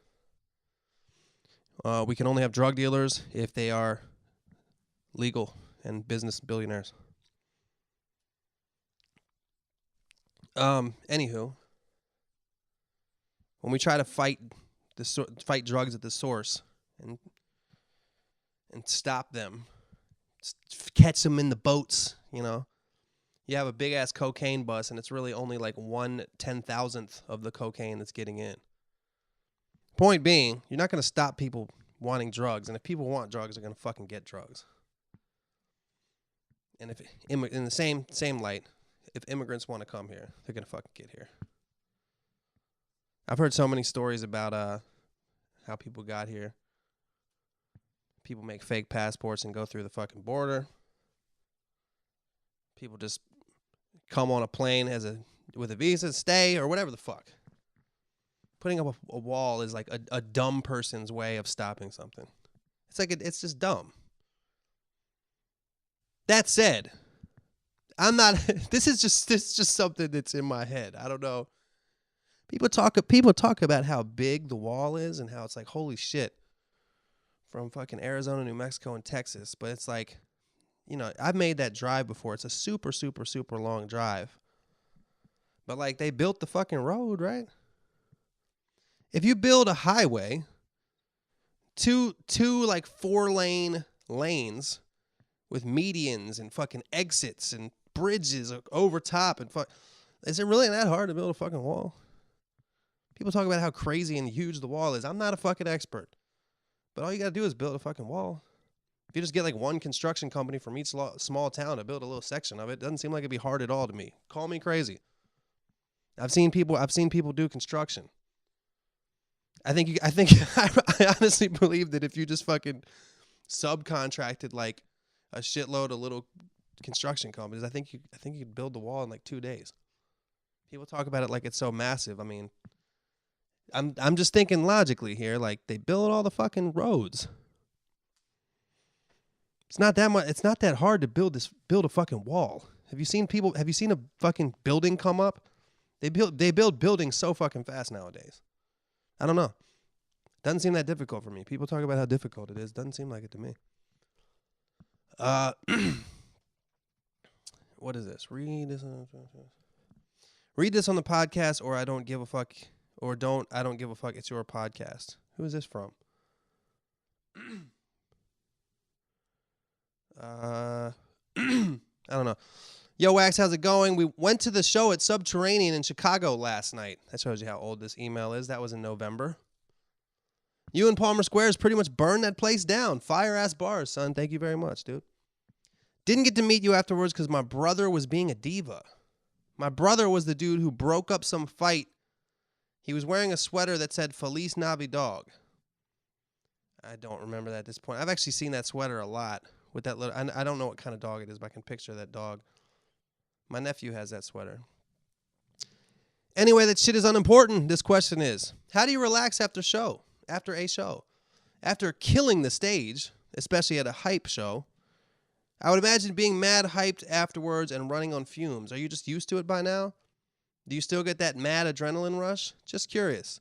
We can only have drug dealers if they are legal and business billionaires. Anywho, when we try to fight drugs at the source and stop them, catch them in the boats, you know. You have a big ass cocaine bus, and it's really only like 1/10,000th of the cocaine that's getting in. Point being, you're not going to stop people wanting drugs, and if people want drugs, they're going to fucking get drugs. And if in the same light, if immigrants want to come here, they're going to fucking get here. I've heard so many stories about how people got here. People make fake passports and go through the fucking border. People just come on a plane with a visa, stay, or whatever the fuck. Putting up a wall is like a dumb person's way of stopping something. It's like it's just dumb. That said, I'm not. This is just something that's in my head. I don't know. People talk about how big the wall is and how it's like holy shit from fucking Arizona, New Mexico, and Texas. But it's like, you know, I've made that drive before. It's a super, super, super long drive. But like they built the fucking road, right? If you build a highway, two like 4-lane lanes with medians and fucking exits and bridges over top and is it really that hard to build a fucking wall? People talk about how crazy and huge the wall is. I'm not a fucking expert. But all you got to do is build a fucking wall. If you just get like one construction company from each small town to build a little section of it, doesn't seem like it'd be hard at all to me. Call me crazy. I've seen people do construction. I honestly believe that if you just fucking subcontracted like a shitload of little construction companies, I think you could build the wall in like 2 days. People talk about it like it's so massive. I mean, I'm just thinking logically here. Like they build all the fucking roads. It's not that much. It's not that hard to build a fucking wall. Have you seen a fucking building come up? They build buildings so fucking fast nowadays. I don't know. Doesn't seem that difficult for me. People talk about how difficult it is. Doesn't seem like it to me. What is this? Read this on the podcast, or I don't give a fuck, or I don't give a fuck. It's your podcast. Who is this from? I don't know. Yo, Wax, how's it going? We went to the show at Subterranean in Chicago last night. That shows you how old this email is. That was in November. You and Palmer Squares pretty much burned that place down. Fire-ass bars, son. Thank you very much, dude. Didn't get to meet you afterwards because my brother was being a diva. My brother was the dude who broke up some fight. He was wearing a sweater that said Feliz Navidad. I don't remember that at this point. I've actually seen that sweater a lot. With that little, I don't know what kind of dog it is, but I can picture that dog. My nephew has that sweater. Anyway, that shit is unimportant. This question is, how do you relax after a show? After killing the stage, especially at a hype show, I would imagine being mad hyped afterwards and running on fumes. Are you just used to it by now? Do you still get that mad adrenaline rush? Just curious.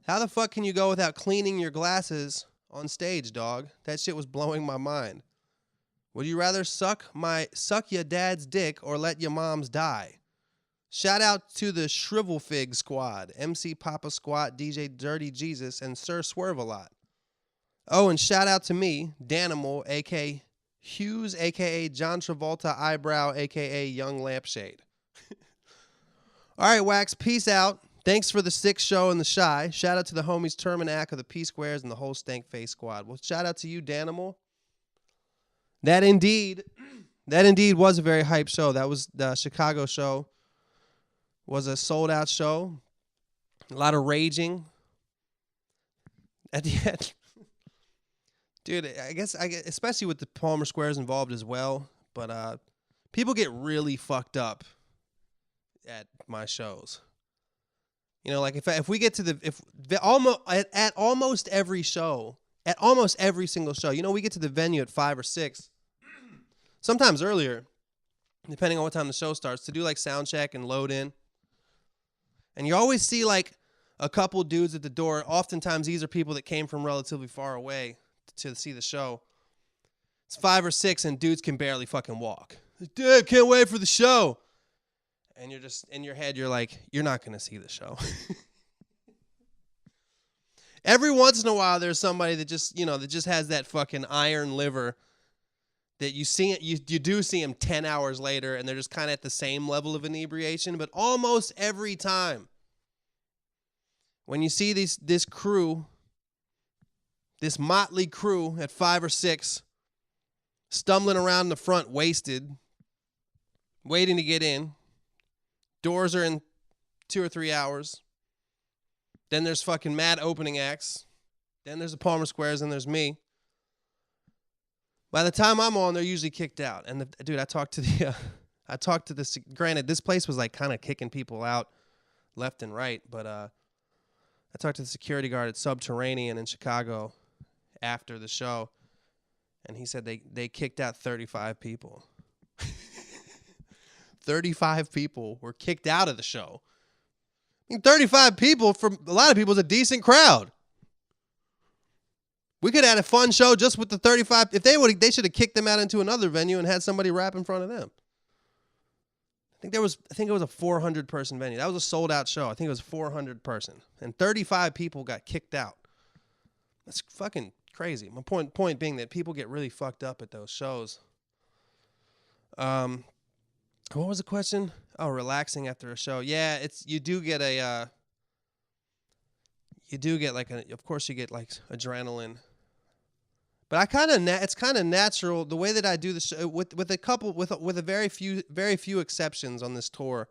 How the fuck can you go without cleaning your glasses on stage, dog? That shit was blowing my mind. Would you rather suck your dad's dick or let your mom's die? Shout out to the Shrivel Fig Squad, MC Papa Squat, DJ Dirty Jesus, and Sir Swerve a Lot. Oh, and shout out to me, Danimal, a.k.a. Hughes, a.k.a. John Travolta Eyebrow, a.k.a. Young Lampshade. All right, Wax, peace out. Thanks for the sick show and the shy. Shout out to the homies Terminac of the P Squares and the whole Stank Face Squad. Well, shout out to you, Danimal. That indeed was a very hype show. That was the Chicago show. Was a sold out show. A lot of raging. At the end. Dude, I guess especially with the Palmer Squares involved as well, but people get really fucked up at my shows. You know, like if we get to almost every show, at almost every single show, you know, we get to the venue at 5 or 6, sometimes earlier, depending on what time the show starts, to do like sound check and load in. And you always see like a couple dudes at the door. Oftentimes, these are people that came from relatively far away to see the show. It's 5 or 6, and dudes can barely fucking walk. Dude, can't wait for the show. And you're just, in your head, you're like, you're not going to see the show. Every once in a while, there's somebody that just, that just has that fucking iron liver that you see, you do see them 10 hours later, and they're just kind of at the same level of inebriation. But almost every time, when you see this crew, this motley crew at 5 or 6, stumbling around in the front, wasted, waiting to get in. Doors are in 2 or 3 hours. Then there's fucking mad opening acts. Then there's the Palmer Squares, and there's me. By the time I'm on, they're usually kicked out. And dude, I talked to this. Granted, this place was like kind of kicking people out left and right, but I talked to the security guard at Subterranean in Chicago after the show, and he said they kicked out 35 people. 35 people were kicked out of the show. I mean, 35 people, for a lot of people, is a decent crowd. We could have had a fun show just with the 35. If they should have kicked them out into another venue and had somebody rap in front of them. I think it was a 400 person venue. That was a sold out show. I think it was 400 person, and 35 people got kicked out. That's fucking crazy. My point being that people get really fucked up at those shows. What was the question? Oh, relaxing after a show. Yeah, you do get like of course you get like adrenaline. But it's kind of natural the way that I do the show with a very few exceptions on this tour.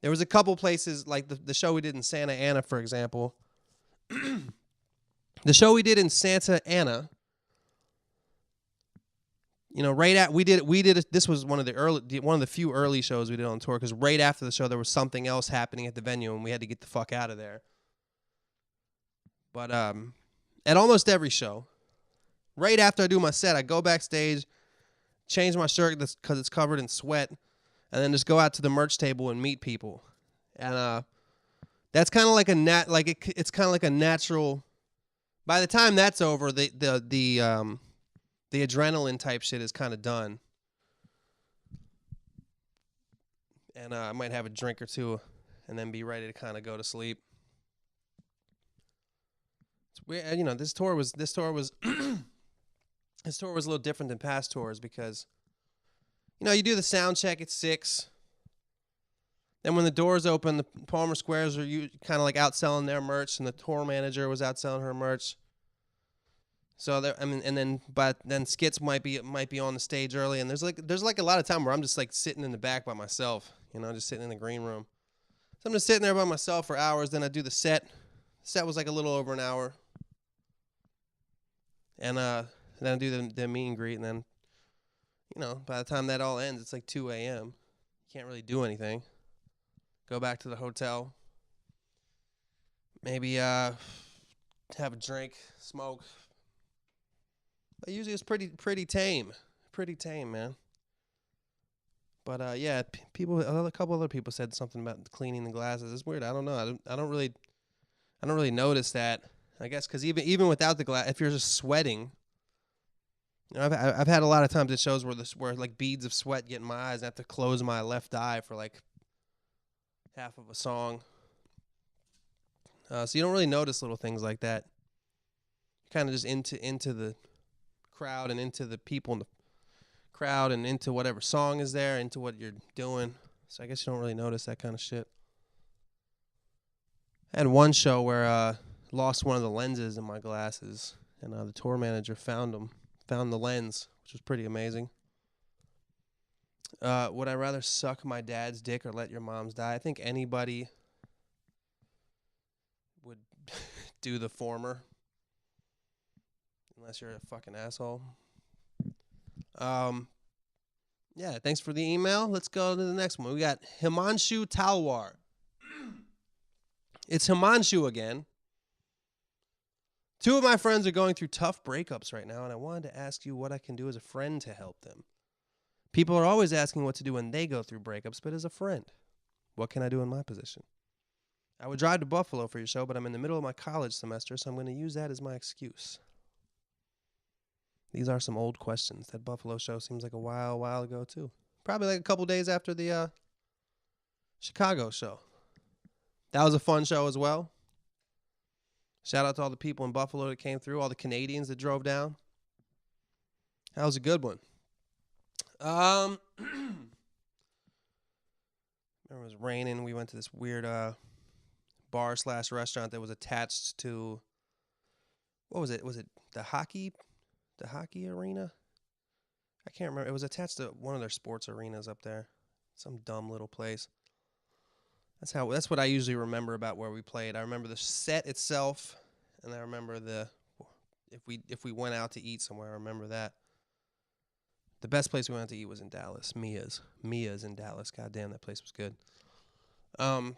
There was a couple places like the show we did in Santa Ana, for example. The show we did in Santa Ana, this was one of the few early shows we did on tour, because right after the show there was something else happening at the venue and we had to get the fuck out of there. But at almost every show, right after I do my set, I go backstage, change my shirt because it's covered in sweat, and then just go out to the merch table and meet people. And that's kind of like it's kind of like a natural. By the time that's over, the adrenaline type shit is kind of done. And I might have a drink or two and then be ready to kind of go to sleep. It's weird, this tour was this tour was a little different than past tours because you do the sound check at 6. Then when the doors open, the Palmer Squares are kind of like outselling their merch, and the tour manager was outselling her merch. So then skits might be on the stage early, and there's like a lot of time where I'm just like sitting in the back by myself, just sitting in the green room. So I'm just sitting there by myself for hours. Then I do the set. The set was like a little over an hour, and then I do the meet and greet, and then by the time that all ends, it's like 2 a.m. You can't really do anything. Go back to the hotel. Maybe have a drink, smoke. But usually it's pretty tame, man. But yeah, a couple other people said something about cleaning the glasses. It's weird. I don't know. I don't really notice that. I guess because even without the glass, if you're just sweating, I've had a lot of times at shows where like beads of sweat get in my eyes, and I have to close my left eye for like half of a song. So you don't really notice little things like that. You're kind of just into the crowd and into the people in the crowd and into whatever song is there, into what you're doing. So I guess you don't really notice that kind of shit. I had one show where I lost one of the lenses in my glasses, and the tour manager found the lens, which was pretty amazing. Would I rather suck my dad's dick or let your mom's die? I think anybody would do the former. Unless you're a fucking asshole. Yeah, thanks for the email. Let's go to the next one. We got Himanshu Talwar. It's Himanshu again. 2 of my friends are going through tough breakups right now, and I wanted to ask you what I can do as a friend to help them. People are always asking what to do when they go through breakups, but as a friend, what can I do in my position? I would drive to Buffalo for your show, but I'm in the middle of my college semester, so I'm going to use that as my excuse. These are some old questions. That Buffalo show seems like a while ago, too. Probably like a couple days after the Chicago show. That was a fun show as well. Shout out to all the people in Buffalo that came through, all the Canadians that drove down. That was a good one. Remember it was raining. We went to this weird bar/restaurant that was attached to, what was it? Was it the hockey arena? I can't remember. It was attached to one of their sports arenas up there. Some dumb little place. That's what I usually remember about where we played. I remember the set itself, and I remember if we went out to eat somewhere, I remember that. The best place we went to eat was in Dallas. Mia's in Dallas. God damn, that place was good. I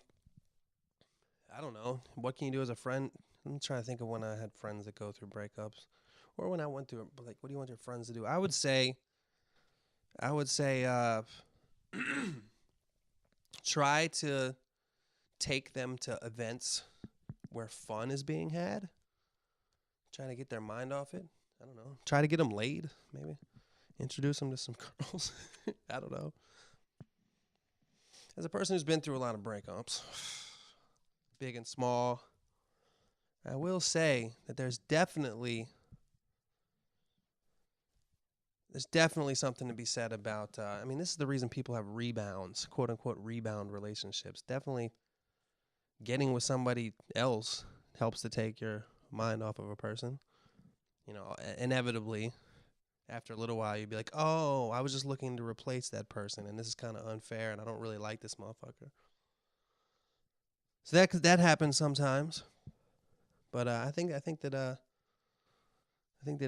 don't know. What can you do as a friend? I'm trying to think of when I had friends that go through breakups, or when I went through it. Like, what do you want your friends to do? I would say, try to take them to events where fun is being had. Try to get their mind off it. I don't know. Try to get them laid, maybe. Introduce them to some girls. I don't know. As a person who's been through a lot of breakups, big and small, I will say that there's definitely something to be said about, this is the reason people have rebounds, quote unquote rebound relationships. Definitely getting with somebody else helps to take your mind off of a person. You know, inevitably, after a little while, you'd be like, oh, I was just looking to replace that person, and this is kind of unfair, and I don't really like this motherfucker. So that happens sometimes. But I think that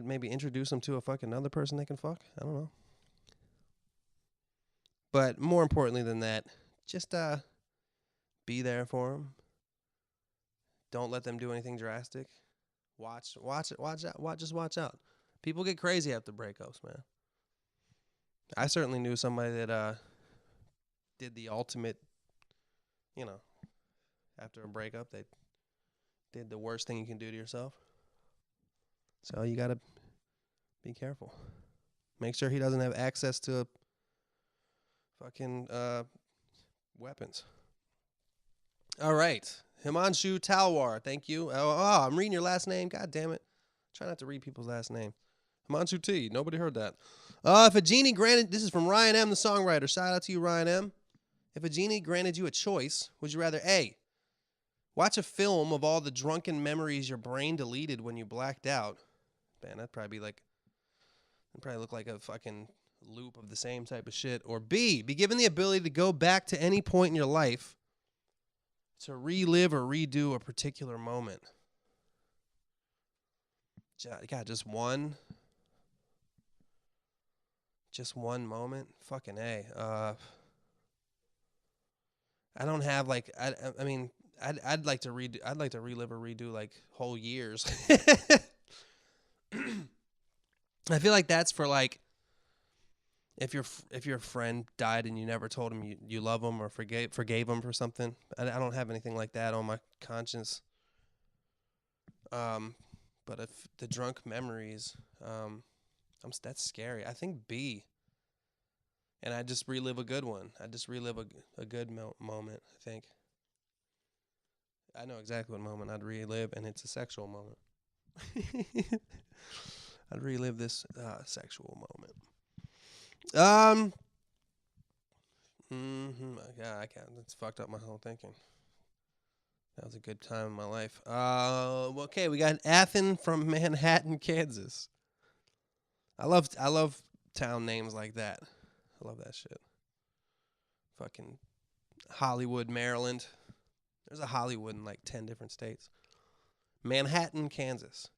maybe introduce them to a fucking other person they can fuck. I don't know. But more importantly than that, just be there for them. Don't let them do anything drastic. Watch out. People get crazy after breakups, man. I certainly knew somebody that did the ultimate, after a breakup, they did the worst thing you can do to yourself. So you got to be careful. Make sure he doesn't have access to fucking weapons. All right. Himanshu Talwar, thank you. Oh, I'm reading your last name. God damn it. Try not to read people's last name. Himanshu T. Nobody heard that. If a genie granted, this is from Ryan M., the songwriter. Shout out to you, Ryan M. If a genie granted you a choice, would you rather A, watch a film of all the drunken memories your brain deleted when you blacked out? Man, that'd probably look like a fucking loop of the same type of shit. Or B, be given the ability to go back to any point in your life to relive or redo a particular moment. God, just one moment. Fucking A. I don't have like I'd like to relive or redo like whole years. I feel like that's for like if your friend died and you never told him you love him or forgave him for something. I don't have anything like that on my conscience. But if the drunk memories, that's scary. I think B. And I just relive a good one. I just relive a good moment, I think. I know exactly what moment I'd relive, and it's a sexual moment. I'd relive this sexual moment. God, I can't. It's fucked up my whole thinking. That was a good time in my life. Okay, we got Athen from Manhattan, Kansas. I love town names like that. I love that shit. Fucking Hollywood, Maryland. There's a Hollywood in like 10 different states. Manhattan, Kansas.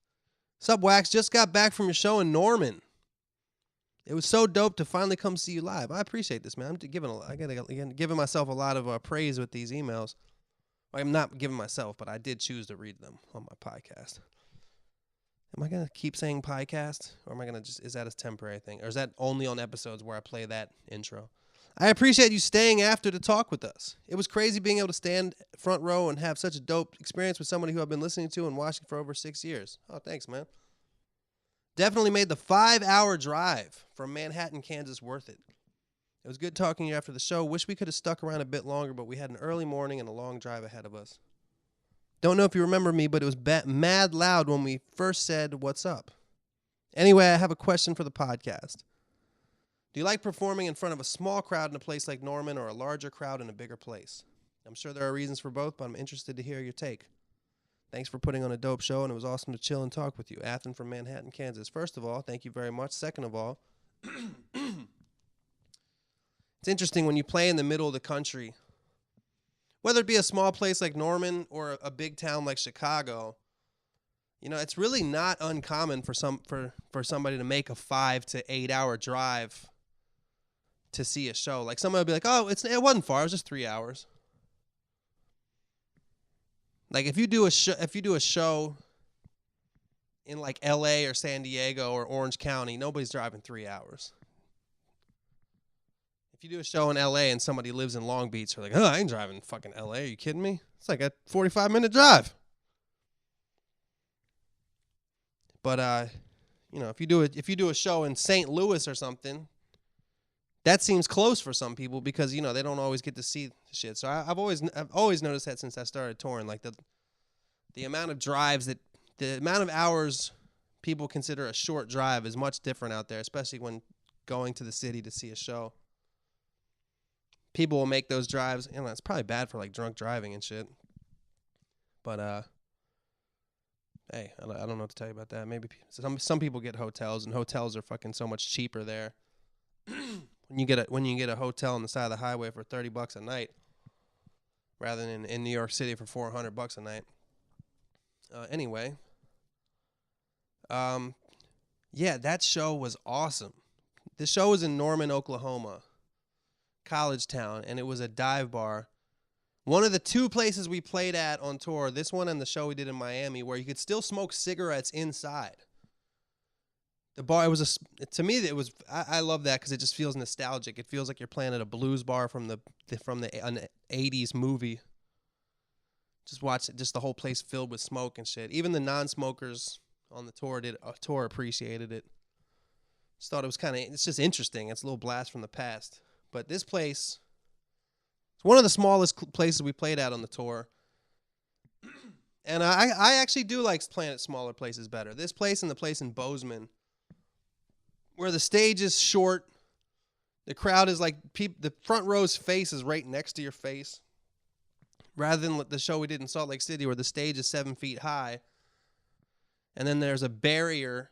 Sup, Wax? Just got back from your show in Norman. It was so dope to finally come see you live. I appreciate this, man. I'm giving myself a lot of praise with these emails. I'm not giving myself, but I did choose to read them on my podcast. Am I going to keep saying podcast? Or am I going to is that a temporary thing? Or is that only on episodes where I play that intro? I appreciate you staying after to talk with us. It was crazy being able to stand front row and have such a dope experience with somebody who I've been listening to and watching for over 6 years. Oh, thanks, man. Definitely made the 5-hour drive from Manhattan, Kansas worth it. It was good talking to you after the show. Wish we could have stuck around a bit longer, but we had an early morning and a long drive ahead of us. Don't know if you remember me, but it was mad loud when we first said, "What's up?" Anyway, I have a question for the podcast. Do you like performing in front of a small crowd in a place like Norman or a larger crowd in a bigger place? I'm sure there are reasons for both, but I'm interested to hear your take. Thanks for putting on a dope show, and it was awesome to chill and talk with you. Athen from Manhattan, Kansas. First of all, thank you very much. Second of all, it's interesting when you play in the middle of the country, whether it be a small place like Norman or a big town like Chicago, you know, it's really not uncommon for somebody to make a 5 to 8 hour drive to see a show. Like somebody would be like, "Oh, it wasn't far. It was just 3 hours." Like if you do a show in like LA or San Diego or Orange County, nobody's driving 3 hours. If you do a show in LA and somebody lives in Long Beach, they're like, "Oh, I ain't driving fucking LA. Are you kidding me? It's like a 45-minute drive." But you know, if you do a show in St. Louis or something, that seems close for some people because, you know, they don't always get to see the shit. So I've always noticed that since I started touring, like the amount of drives the amount of hours people consider a short drive is much different out there, especially when going to the city to see a show. People will make those drives. You know, it's probably bad for like drunk driving and shit. But hey, I don't know what to tell you about that. Maybe some people get hotels, and hotels are fucking so much cheaper there. When you get a hotel on the side of the highway for $30 a night, rather than in New York City for $400 a night. Anyway, yeah, that show was awesome. The show was in Norman, Oklahoma, college town, and it was a dive bar. One of the two places we played at on tour, this one and the show we did in Miami, where you could still smoke cigarettes inside. The bar, to me, I love that because it just feels nostalgic. It feels like you're playing at a blues bar from an 80s movie. Just watch it, just the whole place filled with smoke and shit. Even the non-smokers on the tour appreciated it. Just thought it's just interesting. It's a little blast from the past. But this place, it's one of the smallest places we played at on the tour. And I actually do like playing at smaller places better. This place and the place in Bozeman, where the stage is short, the crowd is like, the front row's face is right next to your face. Rather than the show we did in Salt Lake City, where the stage is 7 feet high, and then there's a barrier.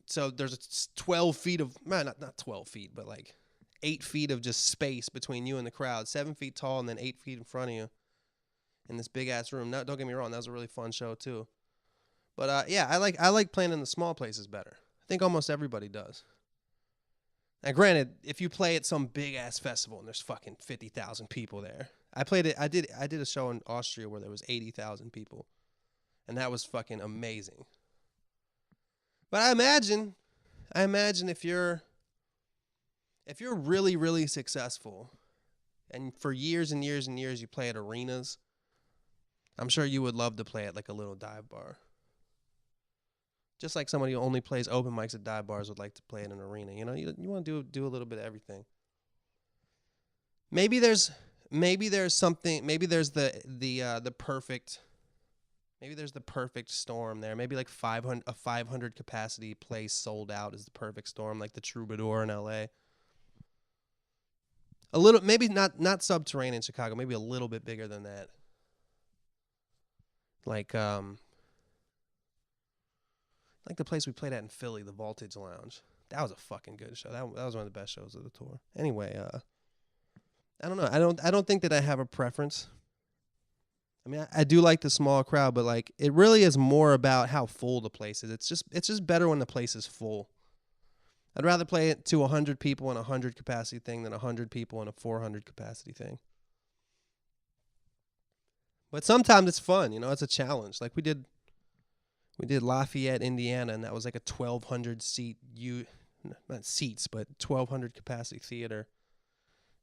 So there's 12 feet of, not 12 feet, but like 8 feet of just space between you and the crowd. 7 feet tall and then 8 feet in front of you in this big ass room. Now, don't get me wrong, that was a really fun show too. But yeah, I like playing in the small places better. I think almost everybody does. Now, granted, if you play at some big ass festival and there's fucking 50,000 people there, I did a show in Austria where there was 80,000 people, and that was fucking amazing. But I imagine if you're really, really successful, and for years and years and years you play at arenas, I'm sure you would love to play at like a little dive bar. Just like somebody who only plays open mics at dive bars would like to play in an arena. You know, you want to do a little bit of everything. Maybe there's something. Maybe there's the perfect storm there. Maybe like 500 capacity place sold out is the perfect storm, like the Troubadour in LA. A little, maybe not subterranean in Chicago. Maybe a little bit bigger than that. Like the place we played at in Philly, the Voltage Lounge. That was a fucking good show. That was one of the best shows of the tour. Anyway, I don't know. I don't think that I have a preference. I mean, I do like the small crowd, but like it really is more about how full the place is. It's just better when the place is full. I'd rather play it to 100 people in a 100 capacity thing than 100 people in a 400 capacity thing. But sometimes it's fun, you know. It's a challenge. Like we did Lafayette, Indiana, and that was like a 1,200 seat not seats, but 1,200 capacity theater.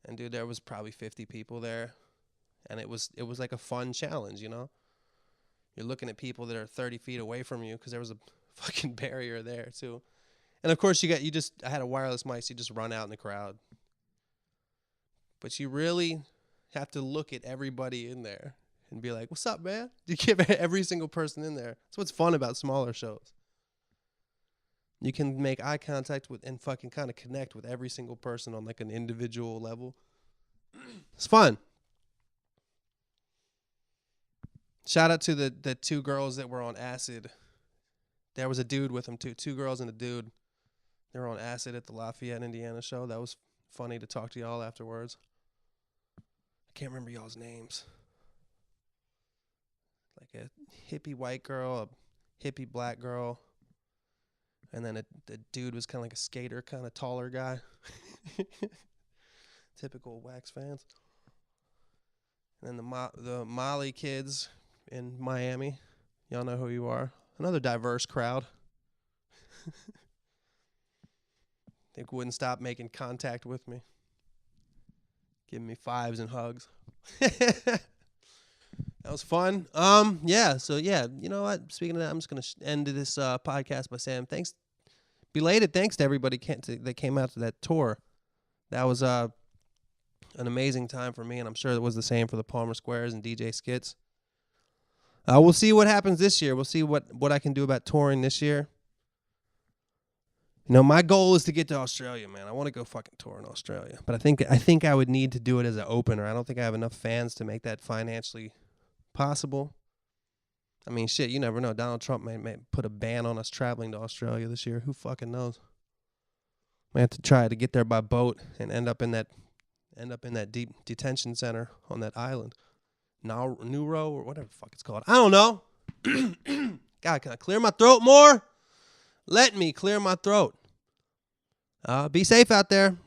And dude, there was probably 50 people there, and it was like a fun challenge, you know. You're looking at people that are 30 feet away from you because there was a fucking barrier there too. And of course I had a wireless mic, so you just run out in the crowd. But you really have to look at everybody in there and be like, "What's up, man?" You give every single person in there. That's what's fun about smaller shows. You can make eye contact with and fucking kind of connect with every single person on like an individual level. It's fun. Shout out to the two girls that were on acid. There was a dude with them too. 2 girls and a dude. They were on acid at the Lafayette, Indiana show. That was funny to talk to y'all afterwards. I can't remember y'all's names. Like a hippie white girl, a hippie black girl, and then the dude was kind of like a skater, kind of taller guy. Typical Wax fans. And then the Molly kids in Miami. Y'all know who you are. Another diverse crowd. They wouldn't stop making contact with me. Giving me 5s and hugs. That was fun. Yeah, so yeah, you know what? Speaking of that, I'm just going to end this podcast by saying belated thanks to everybody that came out to that tour. That was an amazing time for me, and I'm sure it was the same for the Palmer Squares and DJ Skits. We'll see what happens this year. We'll see what I can do about touring this year. You know, my goal is to get to Australia, man. I want to go fucking tour in Australia. But I think I would need to do it as an opener. I don't think I have enough fans to make that financially possible. I mean, shit, you never know. Donald Trump may put a ban on us traveling to Australia this year. Who fucking knows? Might have to try to get there by boat and end up in that deep detention center on that island. Nauru or whatever the fuck it's called. I don't know. God, can I clear my throat more? Let me clear my throat. Be safe out there.